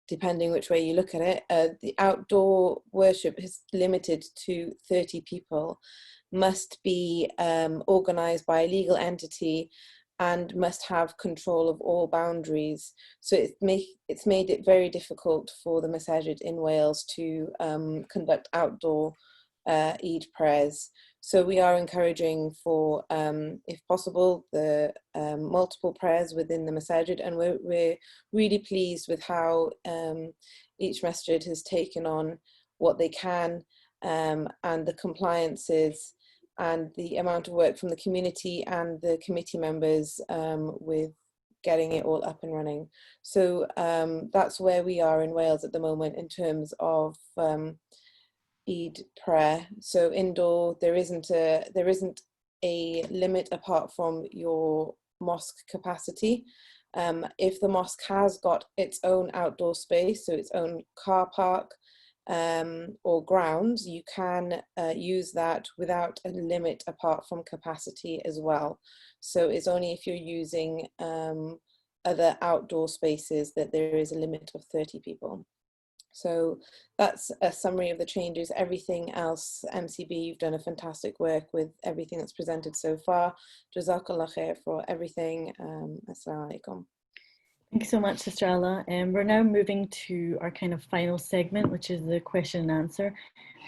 depending which way you look at it, the outdoor worship is limited to 30 people, must be organized by a legal entity, and must have control of all boundaries. So it's made it very difficult for the masajid in Wales to conduct outdoor Eid prayers. So we are encouraging for, if possible, the multiple prayers within the masajid, and we're really pleased with how each masjid has taken on what they can, and the compliances and the amount of work from the community and the committee members with getting it all up and running. So that's where we are in Wales at the moment in terms of Eid prayer. So indoor, there isn't a limit apart from your mosque capacity. If the mosque has got its own outdoor space, so its own car park or grounds, you can use that without a limit apart from capacity as well. So it's only if you're using other outdoor spaces that there is a limit of 30 people. So that's a summary of the changes. Everything else, MCB, you've done a fantastic work with everything that's presented so far. Jazakallah khair for everything. Assalamu alaikum. Thank you so much, Sister Ala. We're now moving to our kind of final segment, which is the question and answer.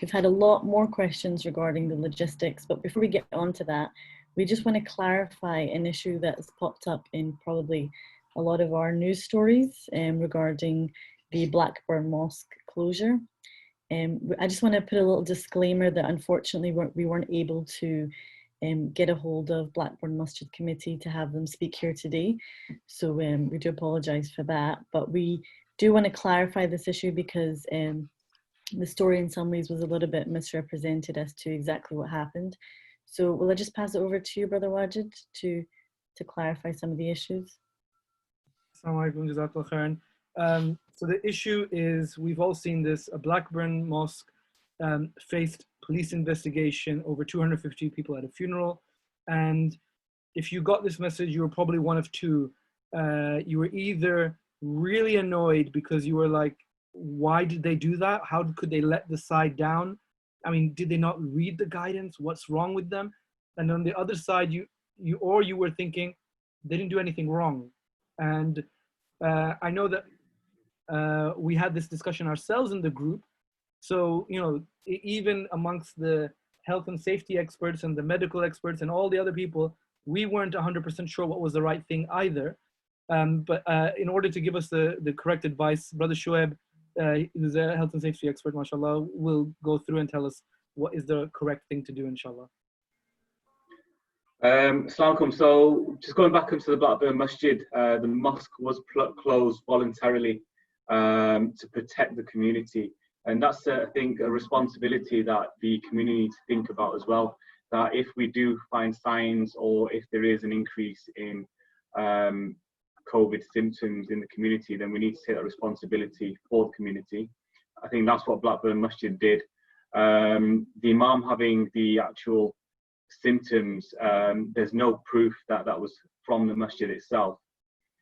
We've had a lot more questions regarding the logistics, but before we get on to that, we just want to clarify an issue that has popped up in probably a lot of our news stories regarding the Blackburn Mosque closure. I just want to put a little disclaimer that unfortunately we weren't able to get a hold of Blackburn Masjid Committee to have them speak here today. So we do apologise for that, but we do want to clarify this issue because the story in some ways was a little bit misrepresented as to exactly what happened. So will I just pass it over to you, Brother Wajid, to clarify some of the issues? Assalamu alaikum, jazakallah khairan. So the issue is, we've all seen this, a Blackburn mosque faced police investigation, over 250 people at a funeral. And if you got this message, you were probably one of two. You were either really annoyed because you were like, why did they do that? How could they let the side down? I mean, did they not read the guidance? What's wrong with them? And on the other side, you were thinking they didn't do anything wrong. And I know that we had this discussion ourselves in the group. So, you know, even amongst the health and safety experts and the medical experts and all the other people, we weren't 100% sure what was the right thing either. But in order to give us the correct advice, Brother Shoaib, who's a health and safety expert, mashallah, will go through and tell us what is the correct thing to do, inshallah. Assalamu alaikum. So just going back into the Blackburn Masjid, the mosque was closed voluntarily to protect the community. And that's, I think, a responsibility that the community needs to think about as well, that if we do find signs or if there is an increase in COVID symptoms in the community, then we need to take that responsibility for the community. I think that's what Blackburn Masjid did. The Imam having the actual symptoms, there's no proof that that was from the masjid itself,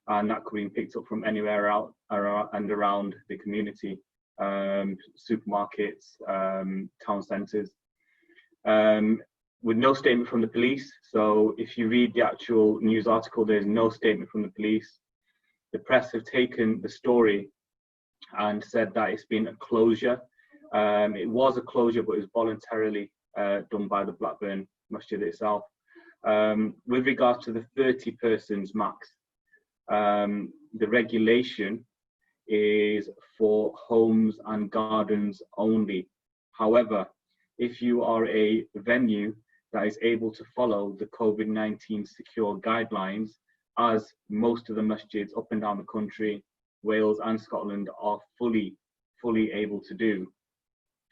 and that could be picked up from anywhere out and around the community, supermarkets, town centres, with no statement from the police. So if you read the actual news article, there's no statement from the police. The press have taken the story and said that it's been a closure. It was a closure, but it was voluntarily done by the Blackburn Masjid itself. With regards to the 30 persons max, the regulation is for homes and gardens only. However, if you are a venue that is able to follow the COVID-19 secure guidelines, as most of the masjids up and down the country, Wales and Scotland, are fully able to do,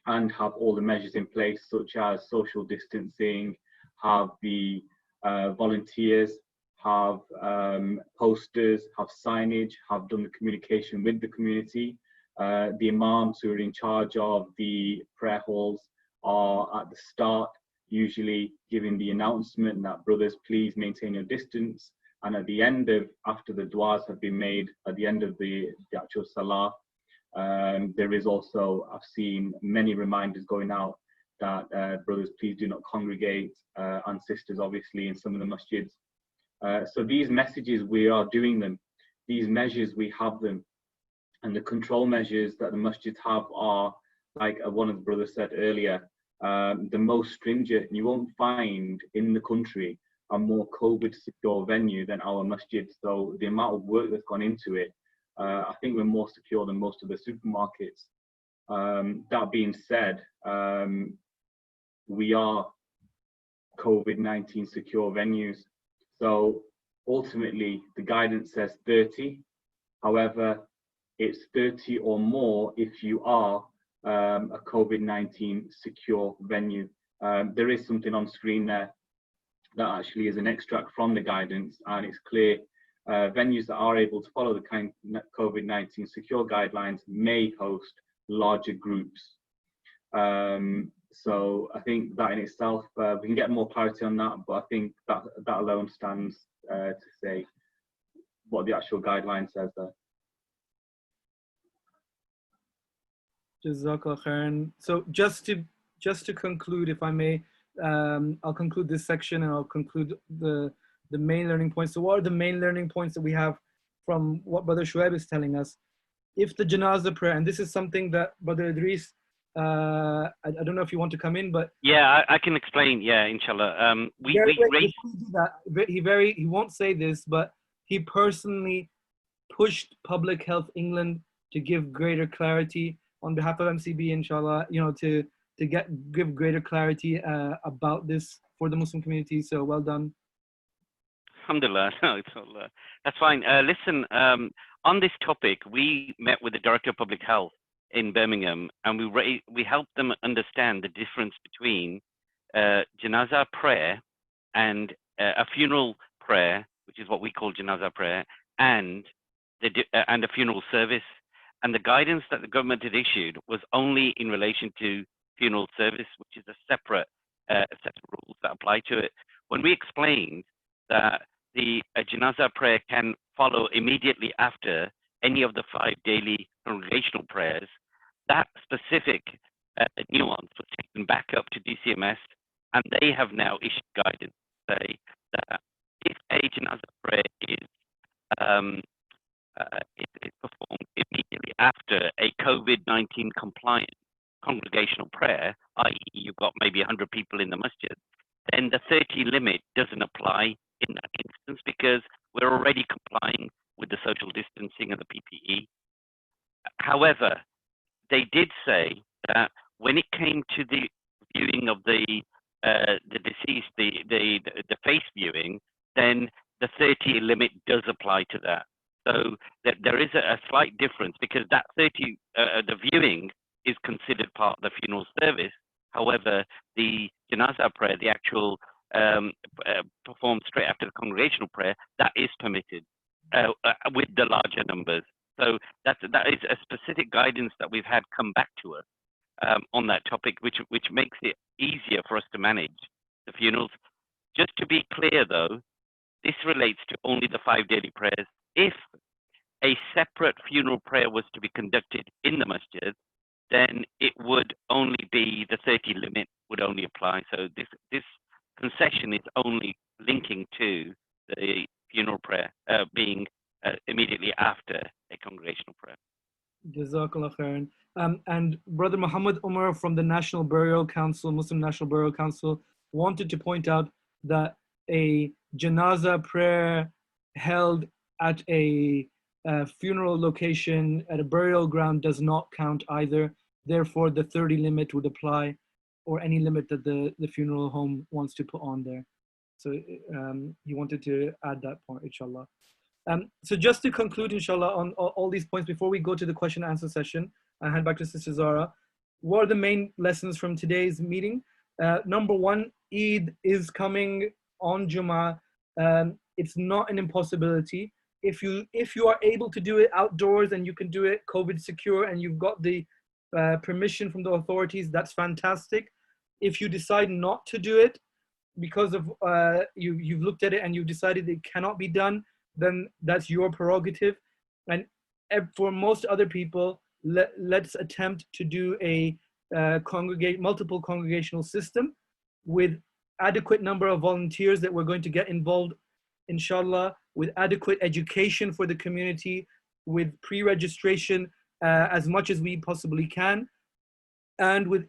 and have all the measures in place, such as social distancing, have the volunteers, have posters, have signage, have done the communication with the community. The imams who are in charge of the prayer halls are at the start usually giving the announcement that, brothers, please maintain your distance. And at the end of, after the du'as have been made, at the end of the actual salah, there is also, I've seen many reminders going out that brothers, please do not congregate, and sisters, obviously, in some of the masjids. So these messages, we are doing them. These measures, we have them. And the control measures that the masjids have are, like one of the brothers said earlier, the most stringent. You won't find in the country a more COVID secure venue than our masjid. So the amount of work that's gone into it, I think we're more secure than most of the supermarkets. That being said, we are COVID-19 secure venues. So ultimately the guidance says 30. However, it's 30 or more if you are a COVID-19 secure venue. There is something on screen there that actually is an extract from the guidance, and it's clear venues that are able to follow the kind of COVID-19 secure guidelines may host larger groups. So I think that in itself, we can get more clarity on that, but I think that alone stands to say what the actual guideline says there. Jazakallah khairan. So just to conclude, if I may, I'll conclude this section and I'll conclude the main learning points. So what are the main learning points that we have from what Brother Shoaib is telling us? If the janazah prayer, and this is something that Brother Idris, I don't know if you want to come in, but yeah, I can explain. Yeah, inshallah. He won't say this, but he personally pushed Public Health England to give greater clarity on behalf of MCB, inshallah, to give greater clarity about this for the Muslim community. So well done. Alhamdulillah. No, it's all, that's fine. Listen, on this topic, we met with the Director of Public Health in Birmingham, and we helped them understand the difference between janazah prayer and a funeral prayer, which is what we call janazah prayer, and a funeral service. And the guidance that the government had issued was only in relation to funeral service, which is a separate set of rules that apply to it. When we explained that the janazah prayer can follow immediately after any of the 5 daily congregational prayers, that specific nuance was taken back up to DCMS, and they have now issued guidance to say that if a janazah prayer is performed immediately after a COVID-19 compliant congregational prayer, i.e. you've got maybe 100 people in the masjid, then the 30 limit doesn't apply in that instance because we're already complying with the social distancing and the PPE. However, they did say that when it came to the viewing of the deceased, the face viewing, then the 30 limit does apply to that. So there is a slight difference because that 30, the viewing is considered part of the funeral service. However, the janazah prayer, the actual performed straight after the congregational prayer, that is permitted with the larger numbers. So that is a specific guidance that we've had come back to us on that topic, which makes it easier for us to manage the funerals. Just to be clear though, this relates to only the 5 daily prayers. If a separate funeral prayer was to be conducted in the masjid, then it would only be the 30 limit would only apply. So this concession is only linking to the funeral prayer being immediately after a congregational prayer. Jazakallah khairan. And Brother Muhammad Umar from the National Burial Council, Muslim National Burial Council, wanted to point out that a janazah prayer held at a funeral location at a burial ground does not count either. Therefore, the 30 limit would apply, or any limit that the funeral home wants to put on there. So he wanted to add that point, inshallah. So just to conclude, inshallah, on all these points, before we go to the question and answer session, I hand back to Sister Zara. What are the main lessons from today's meeting? Number one, Eid is coming on Jummah. It's not an impossibility. If you are able to do it outdoors and you can do it COVID secure and you've got the permission from the authorities, that's fantastic. If you decide not to do it because of you've looked at it and you've decided it cannot be done, then that's your prerogative. And for most other people, let's attempt to do a multiple congregational system with adequate number of volunteers that we're going to get involved, inshallah, with adequate education for the community, with pre-registration as much as we possibly can, and with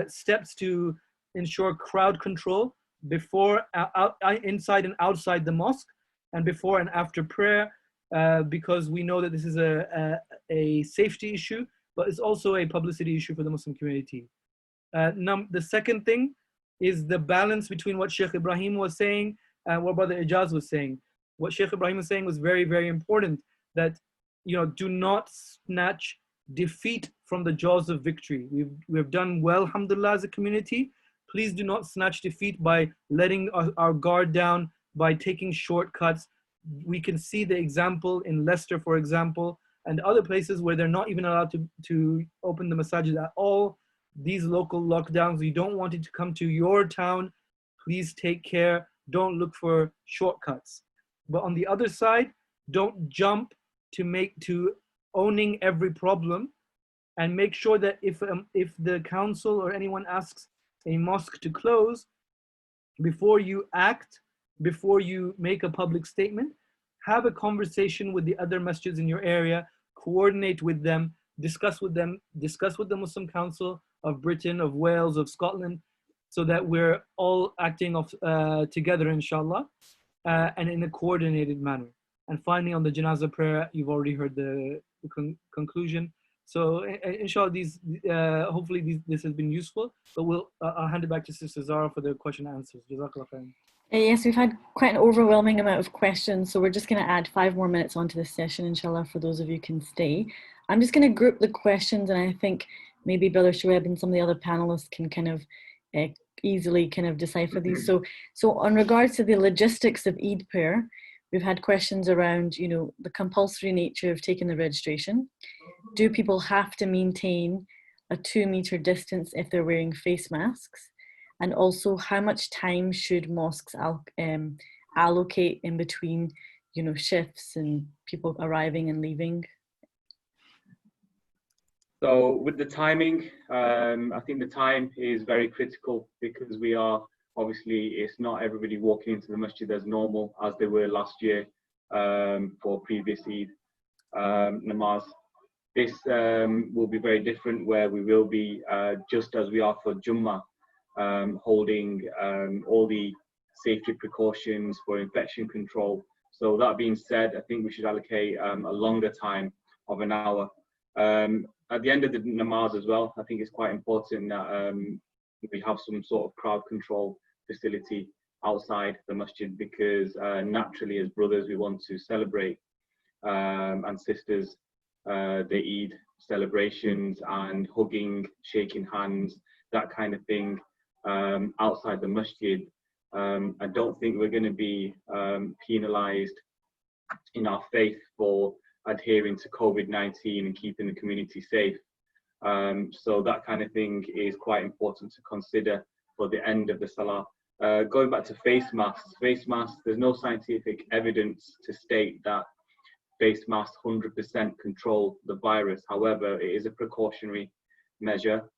steps to ensure crowd control before, inside and outside the mosque, and before and after prayer, because we know that this is a safety issue, but it's also a publicity issue for the Muslim community. The second thing is the balance between what Sheikh Ibrahim was saying and what Brother Ijaz was saying. What Sheikh Ibrahim was saying was very, very important, that do not snatch defeat from the jaws of victory. We've done well, alhamdulillah, as a community. Please do not snatch defeat by letting our guard down, by taking shortcuts. We can see the example in Leicester, for example, and other places where they're not even allowed to open the masajid at all. These local lockdowns, you don't want it to come to your town. Please take care. Don't look for shortcuts. But on the other side, don't jump to owning every problem, and make sure that if the council or anyone asks a mosque to close, before you act, before you make a public statement, have a conversation with the other masjids in your area, coordinate with them, discuss with the Muslim Council of Britain, of Wales, of Scotland, so that we're all acting together, inshallah, and in a coordinated manner. And finally, on the janazah prayer, you've already heard the conclusion. So inshallah, hopefully this has been useful, but I'll hand it back to Sister Zara for the question and answers. Jazakallah khairan. Yes, we've had quite an overwhelming amount of questions, so we're just going to add 5 more minutes onto this session, inshallah, for those of you who can stay. I'm just going to group the questions, and I think maybe Brother Shoaib and some of the other panelists can kind of easily kind of decipher these. So on regards to the logistics of Eid prayer, we've had questions around, you know, the compulsory nature of taking the registration. Do people have to maintain a 2-meter distance if they're wearing face masks? And also, how much time should mosques allocate in between, you know, shifts and people arriving and leaving? So with the timing, I think the time is very critical because we are obviously, it's not everybody walking into the masjid as normal as they were last year for previous Eid namaz. This will be very different, where we will be just as we are for Jummah, holding all the safety precautions for infection control. So that being said, I think we should allocate a longer time of an hour. At the end of the namaz as well, I think it's quite important that we have some sort of crowd control facility outside the masjid, because naturally as brothers we want to celebrate, and sisters, the Eid celebrations and hugging, shaking hands, that kind of thing outside the masjid. I don't think we're going to be penalized in our faith for adhering to COVID-19 and keeping the community safe. So that kind of thing is quite important to consider for the end of the Salah. Going back to face masks, there's no scientific evidence to state that face masks 100% control the virus. However, it is a precautionary measure,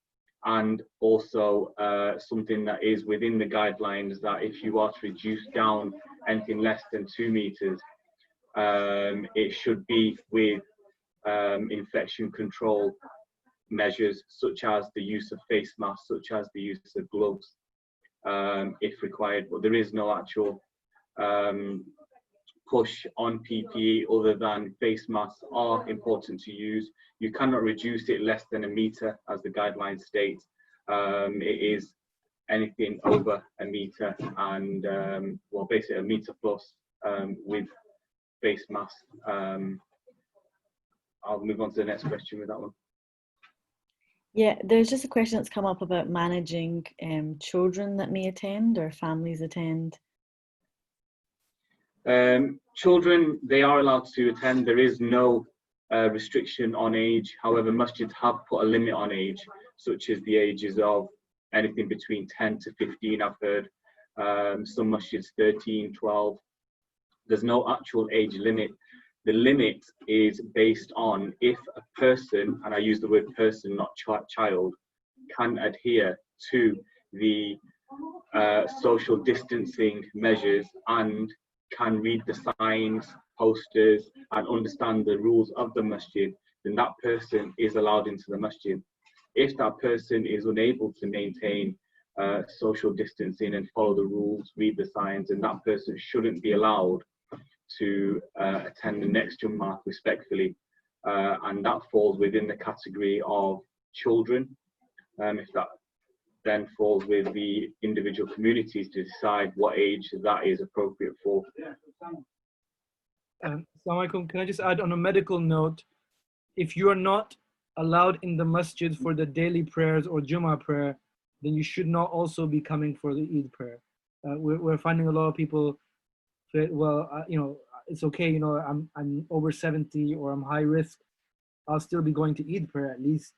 and also something that is within the guidelines, that if you are to reduce down anything less than 2 meters, it should be with infection control measures, such as the use of face masks, such as the use of gloves, if required. But there is no actual push on PPE other than face masks are important to use. You cannot reduce it less than 1 meter, as the guidelines state. It is anything over 1 meter, and well, basically 1 meter plus with face mask. I'll move on to the next question with that one. Yeah, there's just a question that's come up about managing children that may attend or families attend. Children, they are allowed to attend. There is no restriction on age. However, masjids have put a limit on age, such as the ages of anything between 10 to 15, I've heard. Some masjids 13, 12. There's no actual age limit. The limit is based on if a person, and I use the word person, not child, can adhere to the social distancing measures and can read the signs, posters, and understand the rules of the masjid, then that person is allowed into the masjid. If that person is unable to maintain social distancing and follow the rules, read the signs, then that person shouldn't be allowed to attend the next Jummah respectfully, and that falls within the category of children. If that then falls with the individual communities to decide what age that is appropriate for. Assalamu alaikum. Can I just add on a medical note, if you are not allowed in the masjid for the daily prayers or Jummah prayer, then you should not also be coming for the Eid prayer. We're finding a lot of people say, well, you know, it's okay, you know, I'm over 70 or I'm high risk, I'll still be going to Eid prayer at least.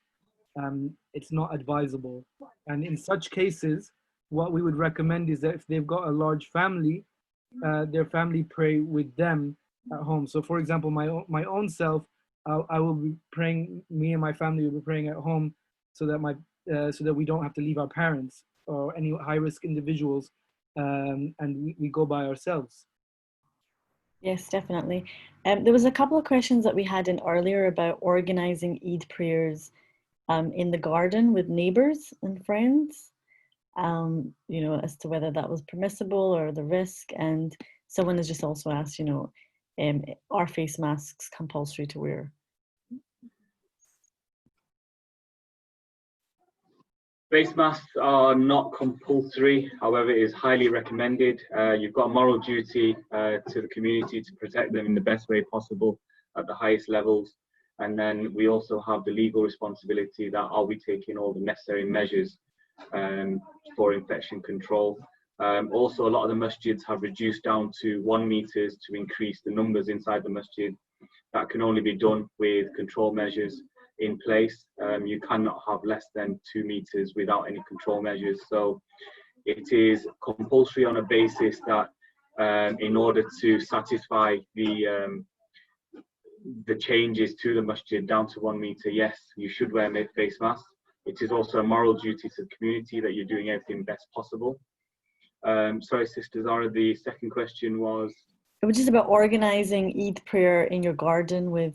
It's not advisable. And in such cases, what we would recommend is that if they've got a large family, their family pray with them at home. So for example, my own self, I will be praying, me and my family will be praying at home so that we don't have to leave our parents or any high-risk individuals, and we go by ourselves. Yes, definitely. There was a couple of questions that we had in earlier about organizing Eid prayers in the garden with neighbors and friends, you know, as to whether that was permissible or the risk. And someone has just also asked, you know, are face masks compulsory to wear? Face masks are not compulsory, however, it is highly recommended. You've got a moral duty to the community to protect them in the best way possible at the highest levels. And then we also have the legal responsibility that are we taking all the necessary measures for infection control. Also, a lot of the masjids have reduced down to 1 meter to increase the numbers inside the masjid. That can only be done with control measures in place. You cannot have less than 2 meters without any control measures. So it is compulsory on a basis that in order to satisfy the changes to the masjid down to 1 meter, yes, you should wear face masks. It is also a moral duty to the community that you're doing everything best possible. Sorry, Sister Zara, the second question was? It was just about organizing Eid prayer in your garden with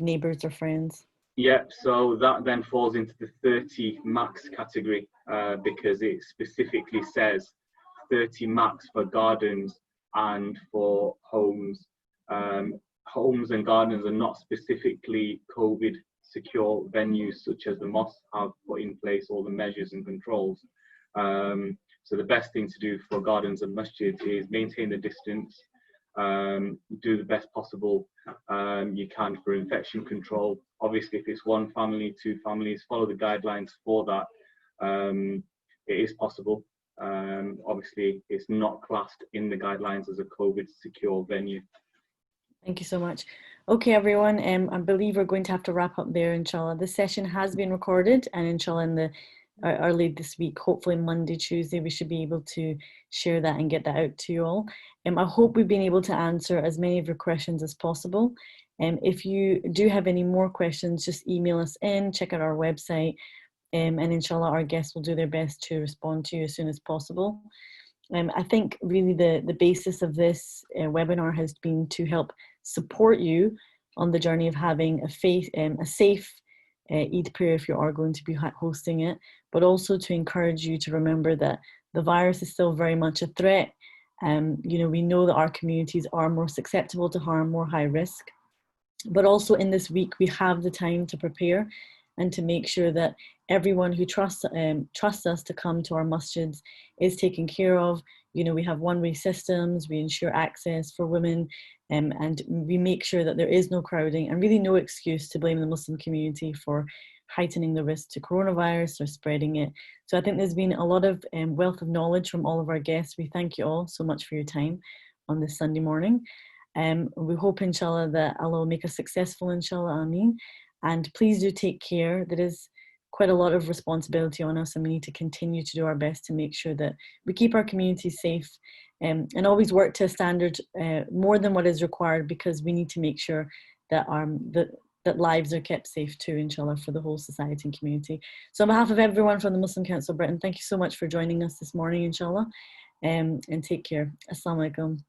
neighbors or friends. Yeah, so that then falls into the 30 max category because it specifically says 30 max for gardens and for homes. Homes and gardens are not specifically COVID secure venues such as the mosque have put in place all the measures and controls. So the best thing to do for gardens and masjids is maintain the distance, do the best possible you can for infection control. Obviously, if it's 1 family, 2 families, follow the guidelines for that. It is possible. Obviously, it's not classed in the guidelines as a COVID secure venue. Thank you so much. Okay, everyone, I believe we're going to have to wrap up there, inshallah. This session has been recorded, and inshallah in the early this week, hopefully Monday, Tuesday, we should be able to share that and get that out to you all. I hope we've been able to answer as many of your questions as possible. If you do have any more questions, just email us in, check out our website, and inshallah our guests will do their best to respond to you as soon as possible. I think really the basis of this webinar has been to help support you on the journey of having a safe Eid prayer if you are going to be hosting it, but also to encourage you to remember that the virus is still very much a threat. We know that our communities are more susceptible to harm, more high risk, but also in this week we have the time to prepare and to make sure that everyone who trusts us to come to our masjids is taken care of. We have one-way systems, we ensure access for women, and we make sure that there is no crowding and really no excuse to blame the Muslim community for heightening the risk to coronavirus or spreading it. So I think there's been a lot of wealth of knowledge from all of our guests. We thank you all so much for your time on this Sunday morning. We hope, inshallah, that Allah will make us successful, inshallah, ameen. And please do take care. There is quite a lot of responsibility on us, and we need to continue to do our best to make sure that we keep our communities safe and always work to a standard more than what is required, because we need to make sure that that lives are kept safe too, inshallah, for the whole society and community. So on behalf of everyone from the Muslim Council of Britain, thank you so much for joining us this morning, inshallah, and take care. Assalamu alaikum.